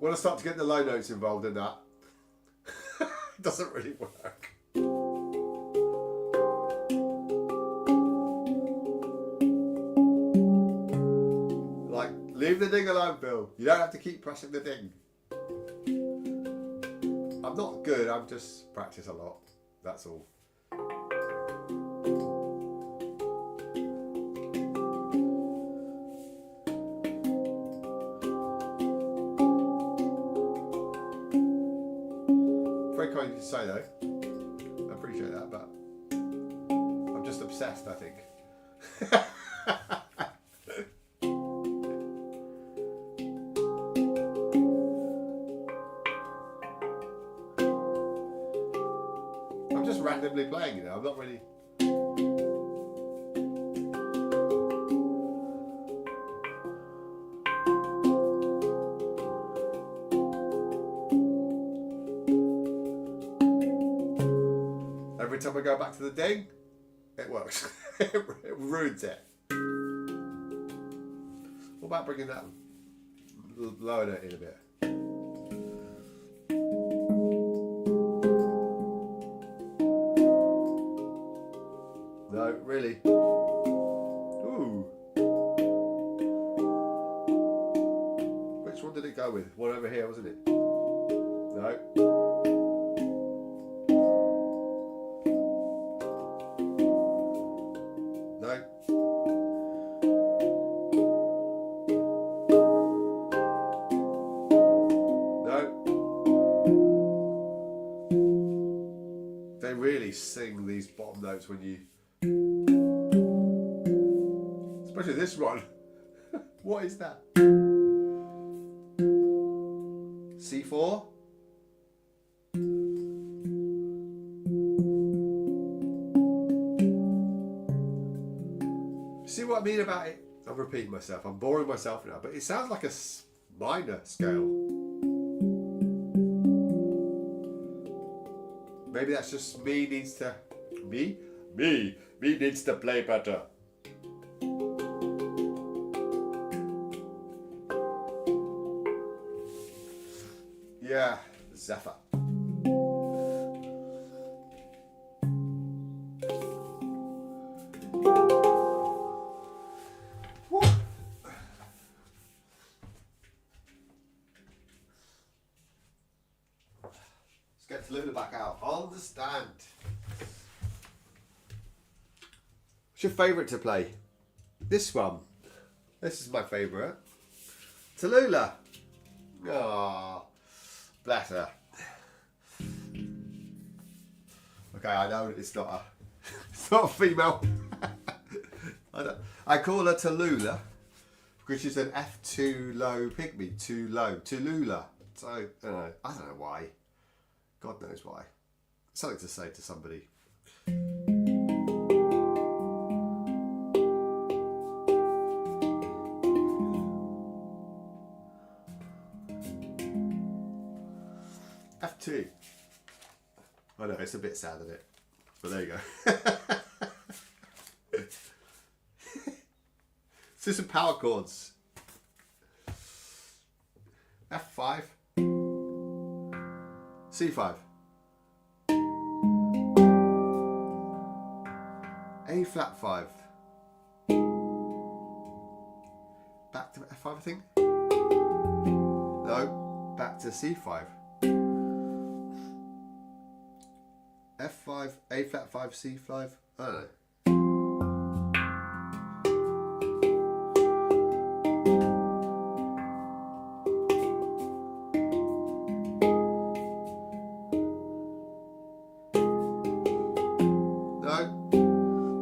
When I start to get the low notes involved in that, it doesn't really work. Like, leave the ding alone, Bill. You don't have to keep pressing the ding. I'm not good, I'm just practice a lot. That's all. Very kind of you to say though. I appreciate that, but I'm just obsessed, I think. I'm I'm not really. Every time I go back to the ding, it works. It ruins it. What about bringing that lower note in a bit? No, really. Ooh. Which one did it go with? One over here, wasn't it? No. No. They really sing these bottom notes when you, especially this one. What is that? C4. See what I mean about it? I'm repeating myself. I'm boring myself now, but it sounds like a minor scale. Maybe that's just me needs to needs to play better. Yeah, Zephyr. Get Luna back out. On the stand. What's your favourite to play? This one. This is my favourite. Tallulah. Ah, bless her. Okay, I know it's not a it's not a female. I call her Tallulah because she's an F2 low pygmy. Too low. Tallulah. So I don't know why. God knows why. Something to say to somebody. F2. I know, it's a bit sad, isn't it? But there you go. Let's do some power chords. F5. C5. A flat 5. Back to F5, I think. No, back to C5. F5, A flat 5, C5. I don't know.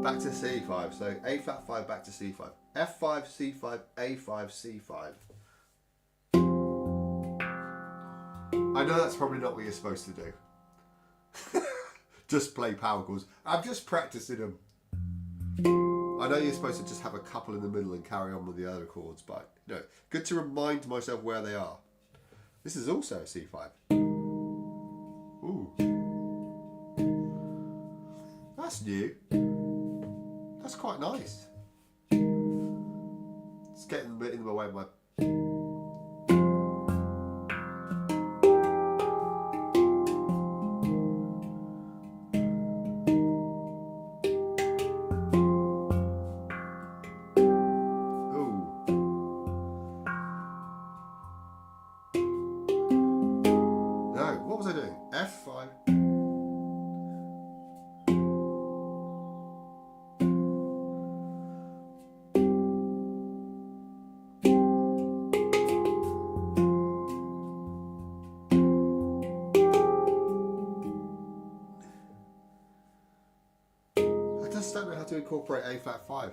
Back to C5, so A flat 5 back to C5. F5, C5, A5, C5. I know that's probably not what you're supposed to do. Just play power chords. I'm just practicing them. I know you're supposed to just have a couple in the middle and carry on with the other chords, but you know, good to remind myself where they are. This is also a C5. Ooh. That's new. That's quite nice. It's getting a bit in the way of my... Ooh. No, what was I doing? F5. I just don't know how to incorporate A flat 5.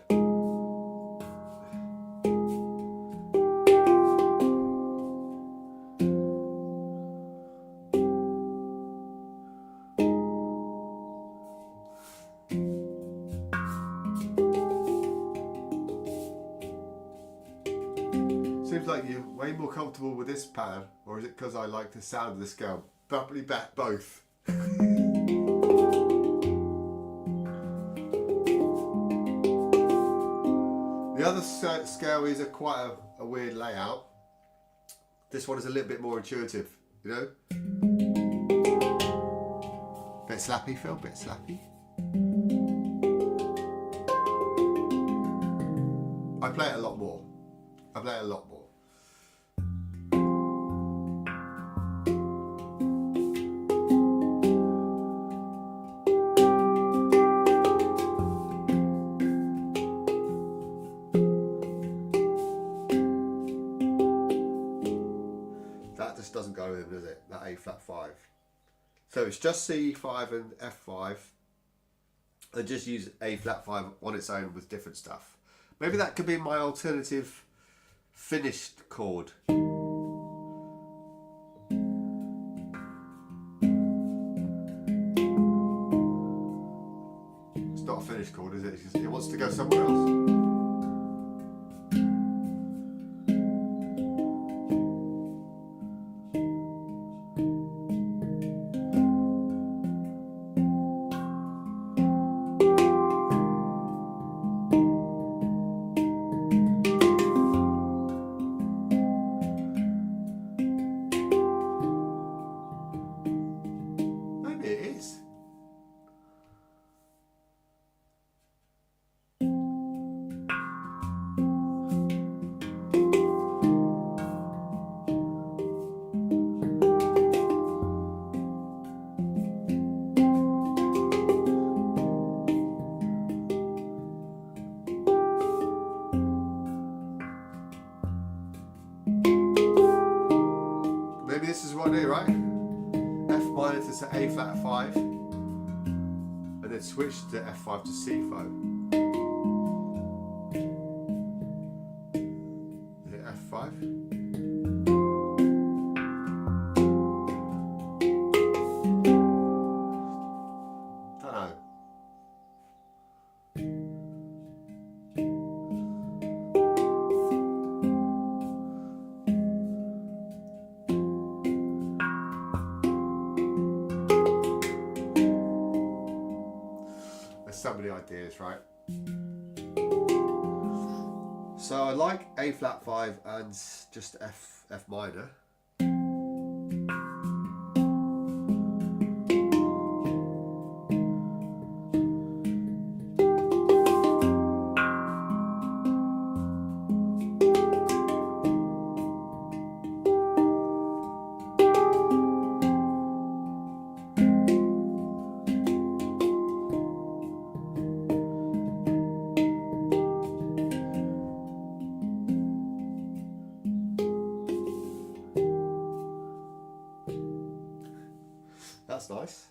find you way more comfortable with this pattern, or is it because I like the sound of the scale? Probably both. The other scale is quite a weird layout. This one is a little bit more intuitive, you know? Bit slappy, Phil, bit slappy. I play it a lot more. I play it a lot more. That just doesn't go in, does it? That A flat 5. So it's just C5 and F5. I just use A flat 5 on its own with different stuff. Maybe that could be my alternative finished chord. It's not a finished chord, is it? It wants to go somewhere else. Maybe this is what I do, right? F minor to A flat 5, and then switch to F5 to C5. Is it F5? Don't know. So many ideas, right? So I like A flat 5 and just F minor. That's nice.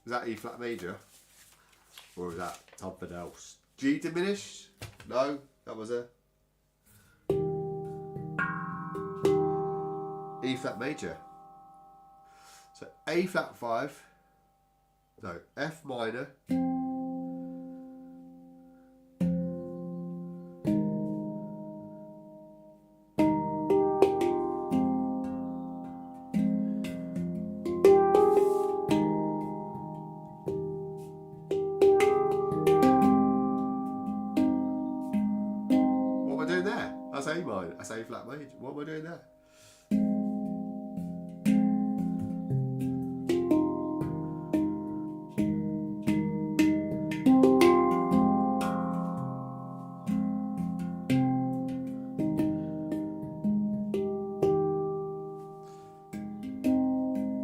Is that E flat major? Or is that something else? G diminished? No, that was a E flat major. So A flat 5, no, F minor, that's A minor, that's A flat major. What am I doing there?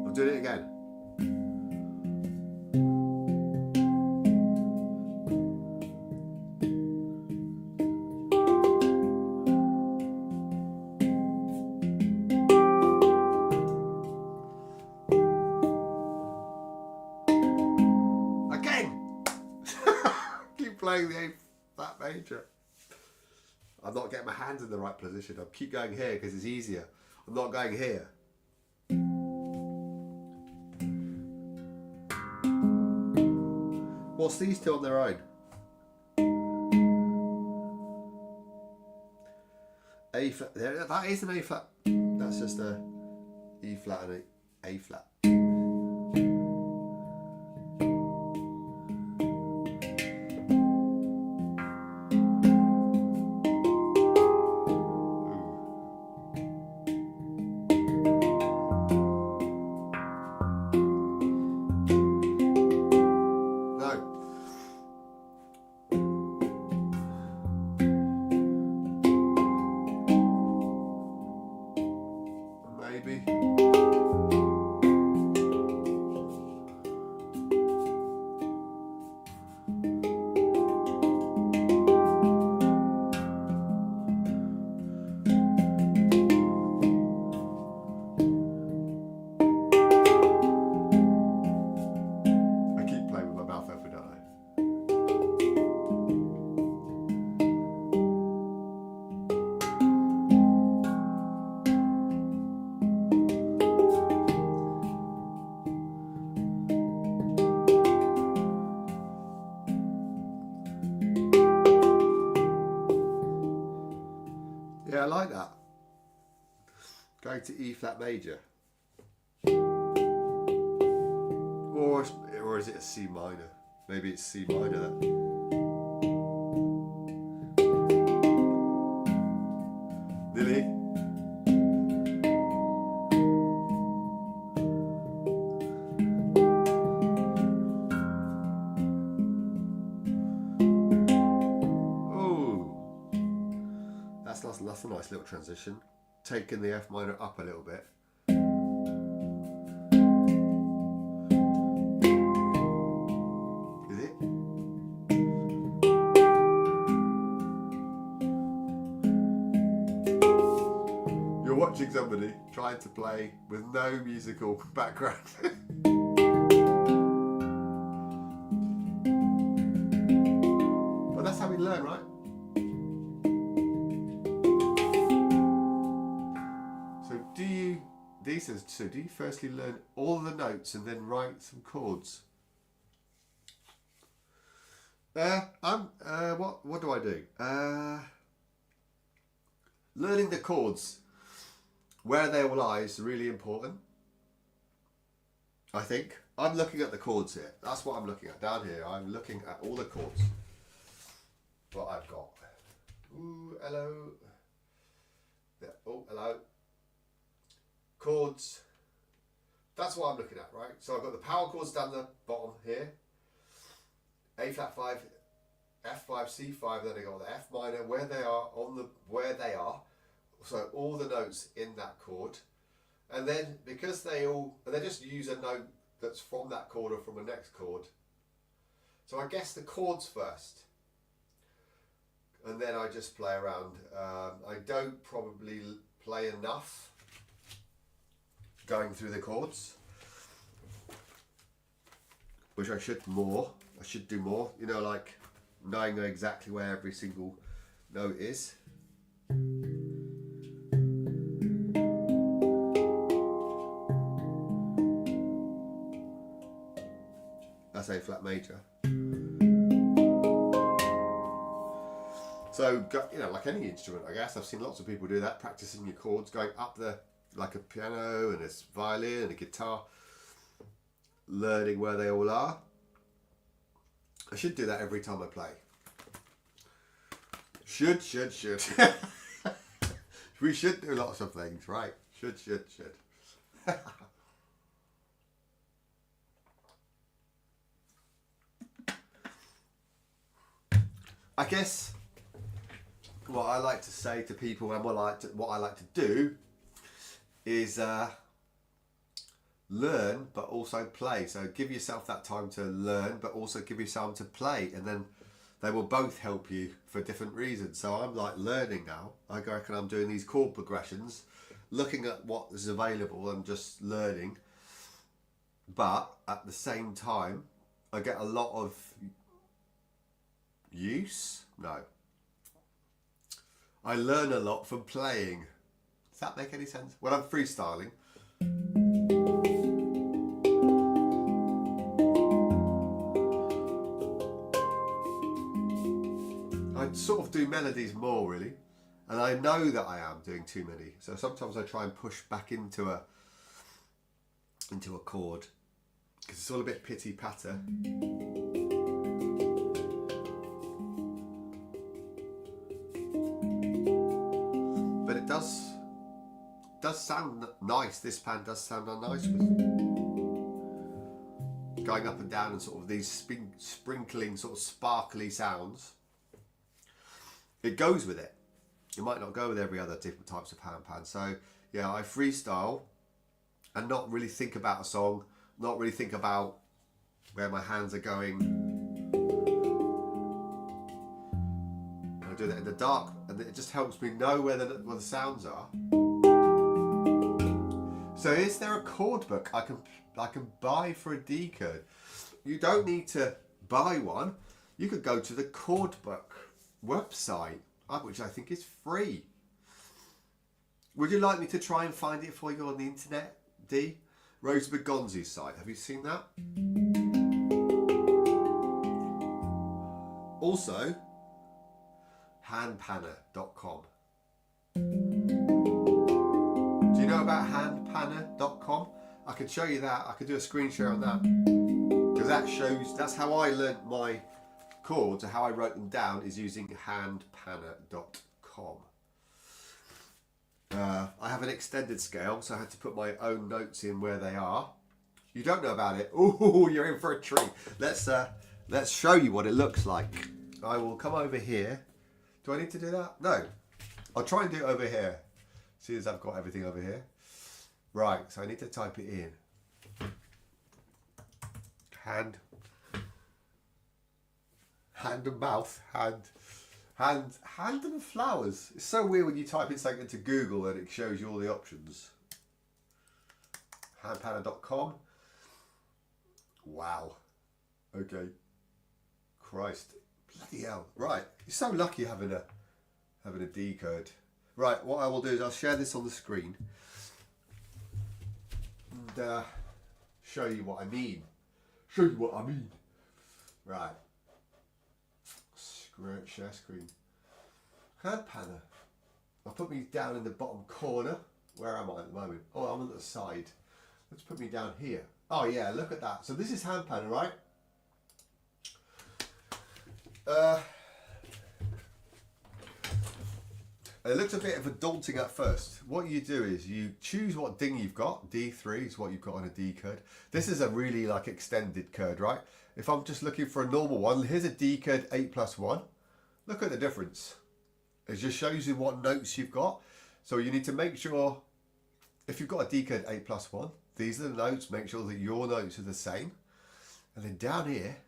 I'm doing it again. Playing the A flat major. I'm not getting my hands in the right position. I'll keep going here because it's easier. I'm not going here. What's these two on their own? A A flat. There, that is an A flat. That's just a E flat and A flat. Maybe. I keep playing with my mouth open, don't I? Yeah, I like that. Going to E flat major. Or is it a C minor? Maybe it's C minor. Nearly. Oh, that's a nice little transition. Taking the F minor up a little bit. Is it? You're watching somebody trying to play with no musical background. Well, that's how we learn, right? So do you firstly learn all the notes and then write some chords? What do I do? Learning the chords, where they all lie, is really important. I think. I'm looking at the chords here. That's what I'm looking at. Down here, I'm looking at all the chords. What I've got. Ooh, hello. Yeah. Oh, hello. Chords. That's what I'm looking at, right? So I've got the power chords down the bottom here. A flat 5, F5, C5, then I got the F minor, where they are. So all the notes in that chord. And then because they just use a note that's from that chord or from a next chord. So I guess the chords first. And then I just play around. I don't probably play enough going through the chords, which I should do more, you know, like knowing exactly where every single note is. That's A flat major. So, you know, like any instrument, I guess, I've seen lots of people do that, practicing your chords, going up like a piano and a violin and a guitar, learning where they all are. I should do that every time I play. Should. We should do lots of things, right? Should. I guess what I like to say to people and what I like to do is learn but also play. So give yourself that time to learn but also give yourself time to play, and then they will both help you for different reasons. So I'm like learning now. I reckon I'm doing these chord progressions, looking at what is available and just learning, but at the same time I get a lot of I learn a lot from playing. Does that make any sense? When I'm freestyling, I sort of do melodies more really, And I know that I am doing too many. So sometimes I try and push back into a chord because it's all a bit pitty patter. But it does sound nice. This pan does sound nice with going up and down and sort of these sprinkling sort of sparkly sounds. It goes with it. It might not go with every other different types of handpan. So yeah, I freestyle and not really think about a song, not really think about where my hands are going. I do that in the dark, and it just helps me know where the sounds are. So is there a chord book I can buy for a D code? You don't need to buy one. You could go to the chord book website, which I think is free. Would you like me to try and find it for you on the internet, D? Rose Begonzi's site. Have you seen that? Also, handpanner.com. Do you know about handpanner.com? I can show you that. I could do a screen share on that. Because that's how I learnt my chords, how I wrote them down, is using handpanner.com. I have an extended scale, so I had to put my own notes in where they are. You don't know about it? Ooh, you're in for a treat. Let's show you what it looks like. I will come over here. Do I need to do that? No. I'll try and do it over here. See as I've got everything over here. Right, so I need to type it in. Hand and mouth, hand and flowers. It's so weird when you type in something into Google and it shows you all the options. Handpanner.com. Wow. Okay. Christ. Bloody hell. Right. You're so lucky having a D code. Right, what I will do is I'll share this on the screen and show you what I mean. Show you what I mean. Right. Share screen. Handpanner. I'll put me down in the bottom corner. Where am I at the moment? Oh, I'm on the side. Let's put me down here. Oh yeah, look at that. So this is Handpanner, right? It looks a bit of a daunting at first. What you do is you choose what ding you've got. D3 is what you've got on a D code. This is a really like extended code, right? If I'm just looking for a normal one, here's a D code 8+1. Look at the difference. It just shows you what notes you've got. So you need to make sure, if you've got a D code 8+1, these are the notes. Make sure that your notes are the same. And then down here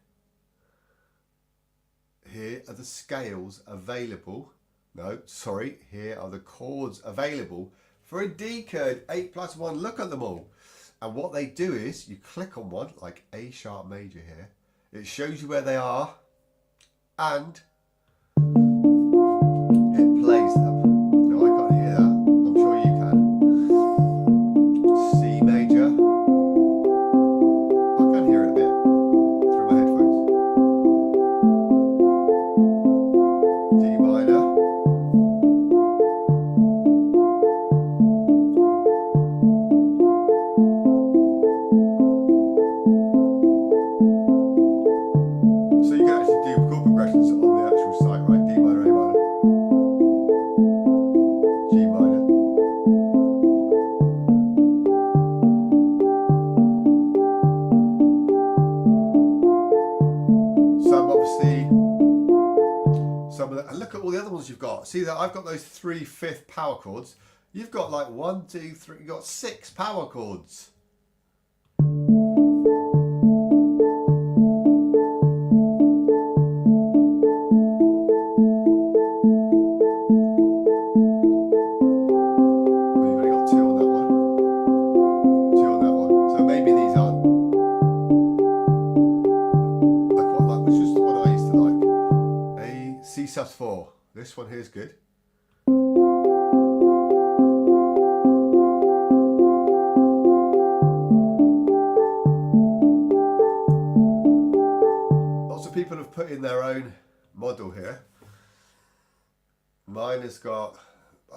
are the scales available. No, sorry, here are the chords available for a D code 8+1. Look at them all. And what they do is you click on one, like A sharp major here. It shows you where they are and it plays them. No, I can't hear that. I'm sure you can. C major. I can hear it a bit through my headphones. D minor. And look at all the other ones you've got. See that I've got those 3/5 power chords. You've got like 1, 2, 3. You've got 6 power chords. sus4. This one here is good. Lots of people have put in their own model here. Mine has got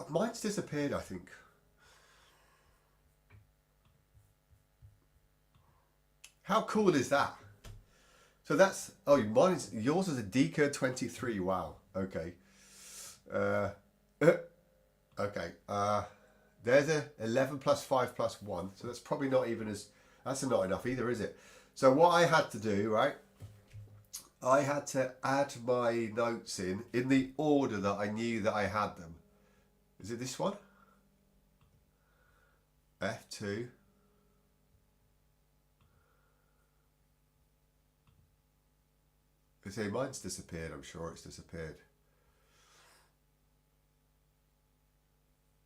Mine's disappeared, I think. How cool is that? So that's, oh, yours is a Deca 23. Wow. Okay. Okay. There's a 11 plus 5 plus 1. So that's probably not even as, that's not enough either, is it? So what I had to do, right? I had to add my notes in the order that I knew that I had them. Is it this one? F2. I say mine's disappeared. I'm sure it's disappeared.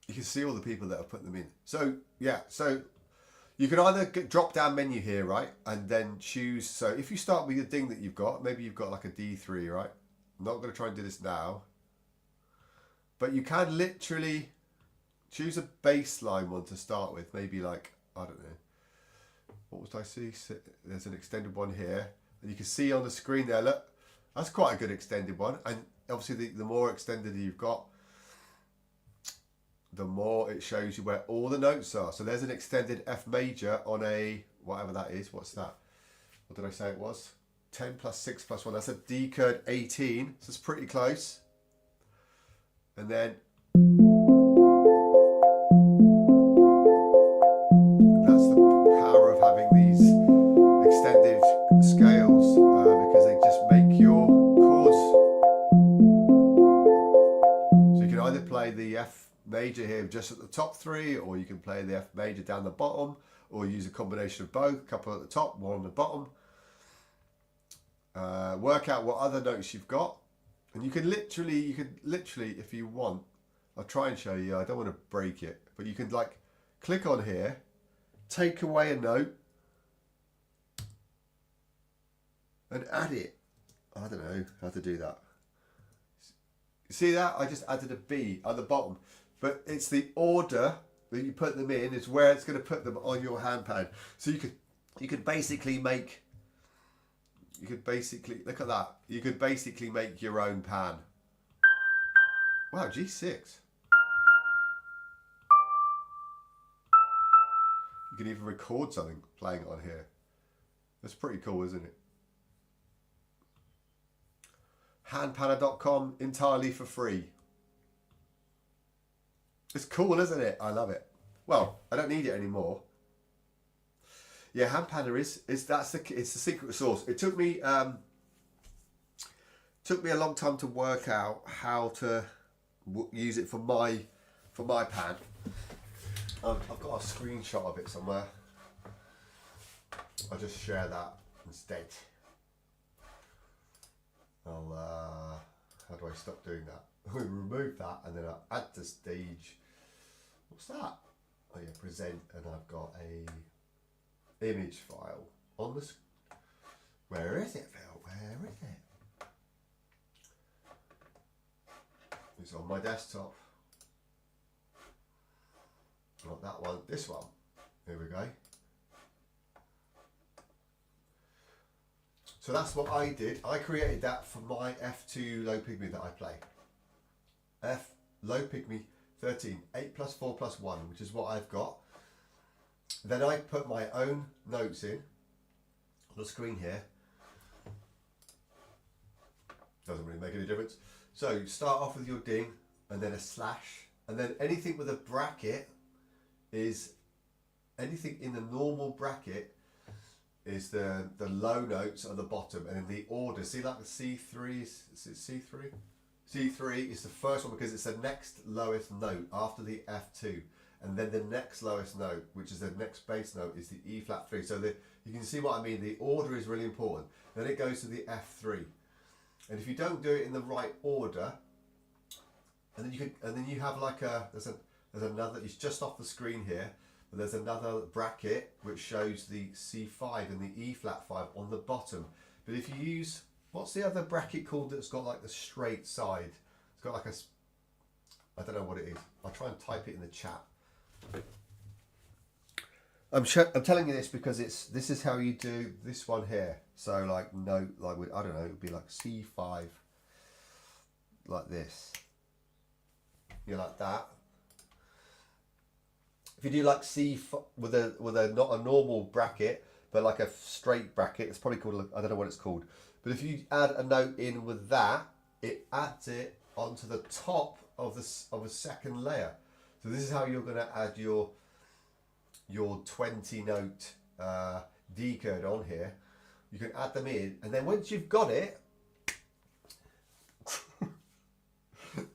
You can see all the people that have put them in. So yeah, so you can either drop down menu here, right, and then choose. So if you start with the ding that you've got, maybe you've got like a D3, right? I'm not going to try and do this now, but you can literally choose a baseline one to start with. Maybe like, I don't know, what was I see? There's an extended one here, and you can see on the screen there. Look, that's quite a good extended one, and obviously the more extended you've got, the more it shows you where all the notes are. So there's an extended F major on a, whatever that is. What's that? What did I say it was? 10 plus 6 plus 1. That's a Deca 18. So it's pretty close. And then that's the power of having these extended scales because they just make your chords. So you can either play the F major here just at the top 3, or you can play the F major down the bottom, or use a combination of both, a couple at the top, one on the bottom. Work out what other notes you've got, and you can literally, if you want, I'll try and show you, I don't want to break it, but you can like click on here, take away a note and add it. I don't know how to do that. See that? I just added a B at the bottom. But it's the order that you put them in is where it's going to put them on your handpan. So you could basically make, look at that. You could basically make your own pan. Wow, G6. You can even record something playing it on here. That's pretty cool, isn't it? Handpan.com, entirely for free. It's cool, isn't it? I love it. Well, I don't need it anymore. Yeah, Handpan is it's the secret sauce. It took me a long time to work out how to use it for my pan. I've got a screenshot of it somewhere. I'll just share that instead. How do I stop doing that? We remove that and then I add the stage. What's that? Oh yeah, present, and I've got a image file on the. Where is it, Phil? Where is it? It's on my desktop. Not that one. This one. Here we go. So that's what I did. I created that for my F2 low pygmy that I play. F low pygmy 13, 8 plus 4 plus 1, which is what I've got. Then I put my own notes in on the screen here. Doesn't really make any difference. So you start off with your ding and then a slash, and then anything with a bracket is, anything in the normal bracket is the low notes at the bottom, and in the order, see like the C3, is it C3? C3 is the first one because it's the next lowest note after the F2, and then the next lowest note, which is the next bass note, is the E flat 3. So you can see what I mean. The order is really important. Then it goes to the F3, and if you don't do it in the right order, and then you have like there's another. It's just off the screen here. But there's another bracket which shows the C5 and the E flat 5 on the bottom. But if you use, what's the other bracket called that's got like the straight side? It's got like a, I don't know what it is. I'll try and type it in the chat. I'm telling you this because this is how you do this one here. So like note, like I don't know, it would be like C5, like this. You like that. If you do like C with a not a normal bracket, but like a straight bracket, it's probably called, I don't know what it's called. But if you add a note in with that, it adds it onto the top of a second layer. So this is how you're going to add your 20 note decode on here. You can add them in, and then once you've got it,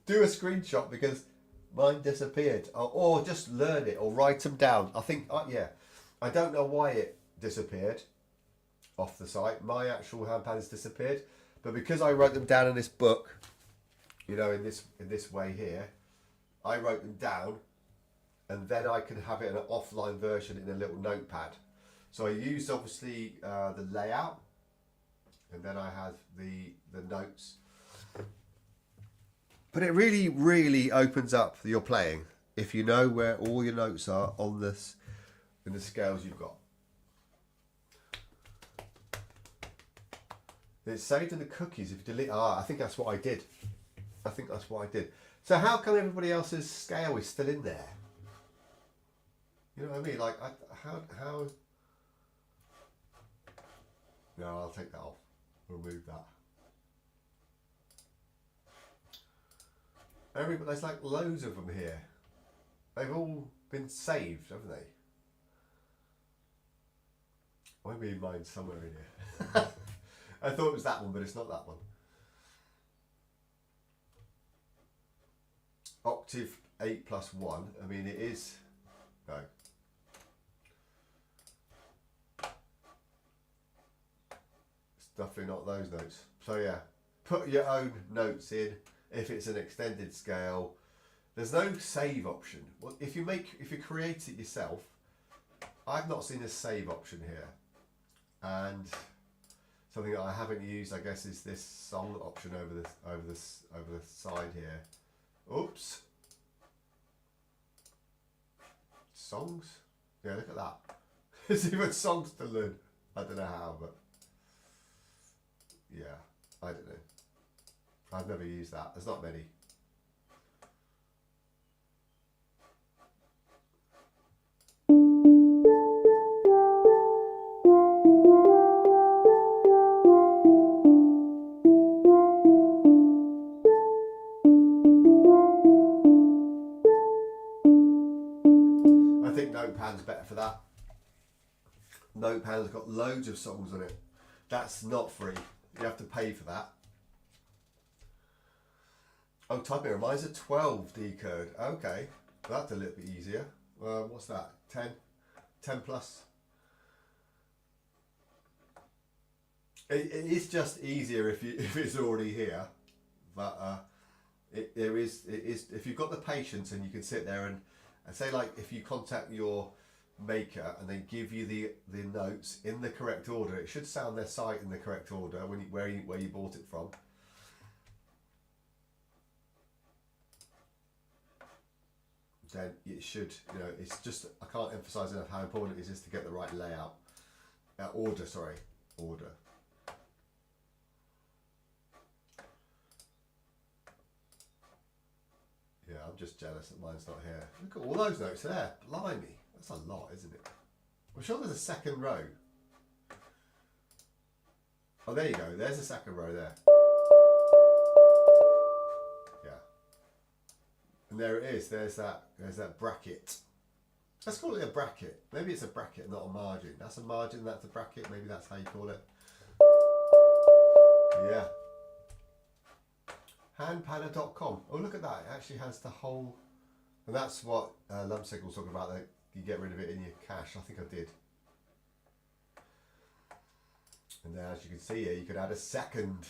do a screenshot, because mine disappeared, or just learn it or write them down. I think, yeah, I don't know why it disappeared off the site. My actual handpan has disappeared, but because I wrote them down in this book, you know, in this way here, I wrote them down, and then I can have it in an offline version in a little notepad. So I used obviously the layout, and then I had the notes. But it really, really opens up your playing if you know where all your notes are on this, in the scales you've got. It's saved in the cookies. If you delete, I think that's what I did. I think that's what I did. So how come everybody else's scale is still in there? You know what I mean? Like, how? No, I'll take that off. Remove that. There's like loads of them here. They've all been saved, haven't they? Maybe mine's somewhere in here. I thought it was that one, but it's not that one. Octave 8+1. I mean, it is. No. It's definitely not those notes. So yeah, put your own notes in. If it's an extended scale, there's no save option. Well, if you create it yourself, I've not seen a save option here. And something that I haven't used, I guess, is this song option over the side here. Oops. Songs? Yeah, look at that. There's even songs to learn. I don't know how, but yeah, I don't know. I've never used that. There's not many. I think Notepan's better for that. Notepan's got loads of songs on it. That's not free. You have to pay for that. Oh, type error. Mine's a 12 decode. Okay, that's a little bit easier. What's that? 10? 10 plus? It is just easier if it's already here. But it is if you've got the patience and you can sit there and say, like, if you contact your maker and they give you the notes in the correct order, it should sound their site in the correct order where you bought it from. Then it should, you know, it's just, I can't emphasize enough how important it is to get the right layout. Order. Yeah, I'm just jealous that mine's not here. Look at all those notes there. Blimey, that's a lot, isn't it? I'm sure there's a second row. Oh, there you go. There's a second row there. And there it is. There's that bracket. Let's call it a bracket. Maybe it's a bracket, not a margin. That's a margin. That's a bracket. Maybe that's how you call it. Yeah. Handpanner.com. Oh, look at that. It actually has the whole. And that's what Lump Signal was talking about. That you get rid of it in your cache. I think I did. And then, as you can see here, you could add a second.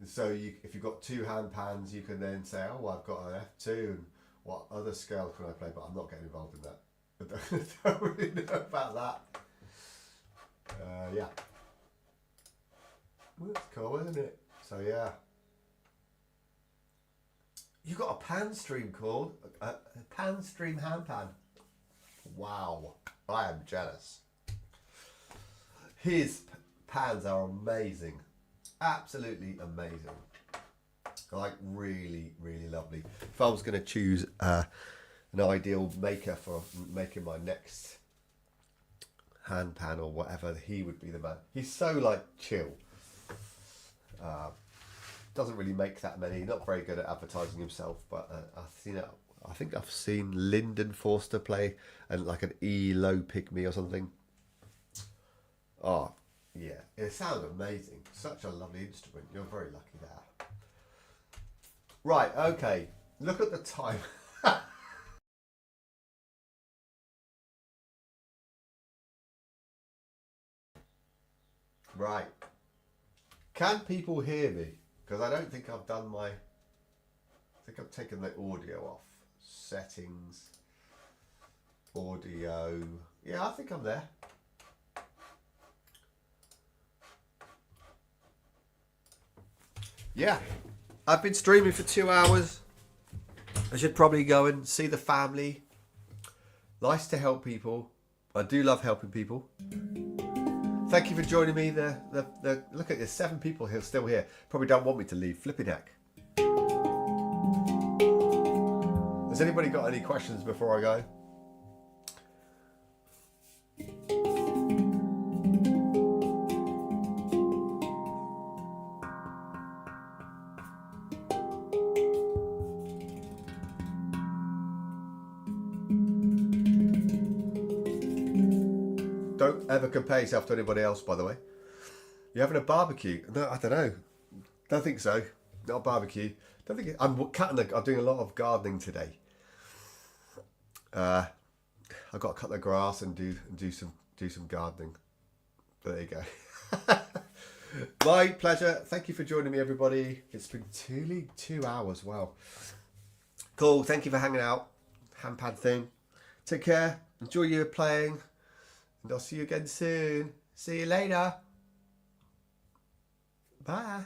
So if you've got two handpans, you can then say, oh, I've got an F2, and what other scale can I play? But I'm not getting involved in that. I don't really know about that. Yeah. Well, that's cool, isn't it? So yeah. You got a pan stream called a pan stream handpan. Wow, I am jealous. His pans are amazing. Absolutely amazing. Like really, really lovely. If I was going to choose a an ideal maker for making my next handpan or whatever. He would be the man. He's so like chill. Doesn't really make that many. Not very good at advertising himself, but I think I've seen Lyndon Forster play and like an E low pygmy or something. Oh yeah, it sounds amazing. Such a lovely instrument. You're very lucky there. Right, okay. Look at the time. Right. Can people hear me? Because I don't think I've done my... I think I've taken the audio off. Settings. Audio. Yeah, I think I'm there. Yeah. I've been streaming for 2 hours. I should probably go and see the family. Nice to help people. I do love helping people. Thank you for joining me. Look at this, 7 people here still here. Probably don't want me to leave. Flipping heck. Has anybody got any questions before I go? Don't ever compare yourself to anybody else, by the way. You're having a barbecue? No, I don't know. Don't think so. Not a barbecue. Don't think I'm doing a lot of gardening today. I've got to cut the grass and do some gardening. There you go. My pleasure. Thank you for joining me, everybody. It's been 2 hours. Wow. Cool. Thank you for hanging out. Handpan thing. Take care. Enjoy your playing. And I'll see you again soon. See you later. Bye.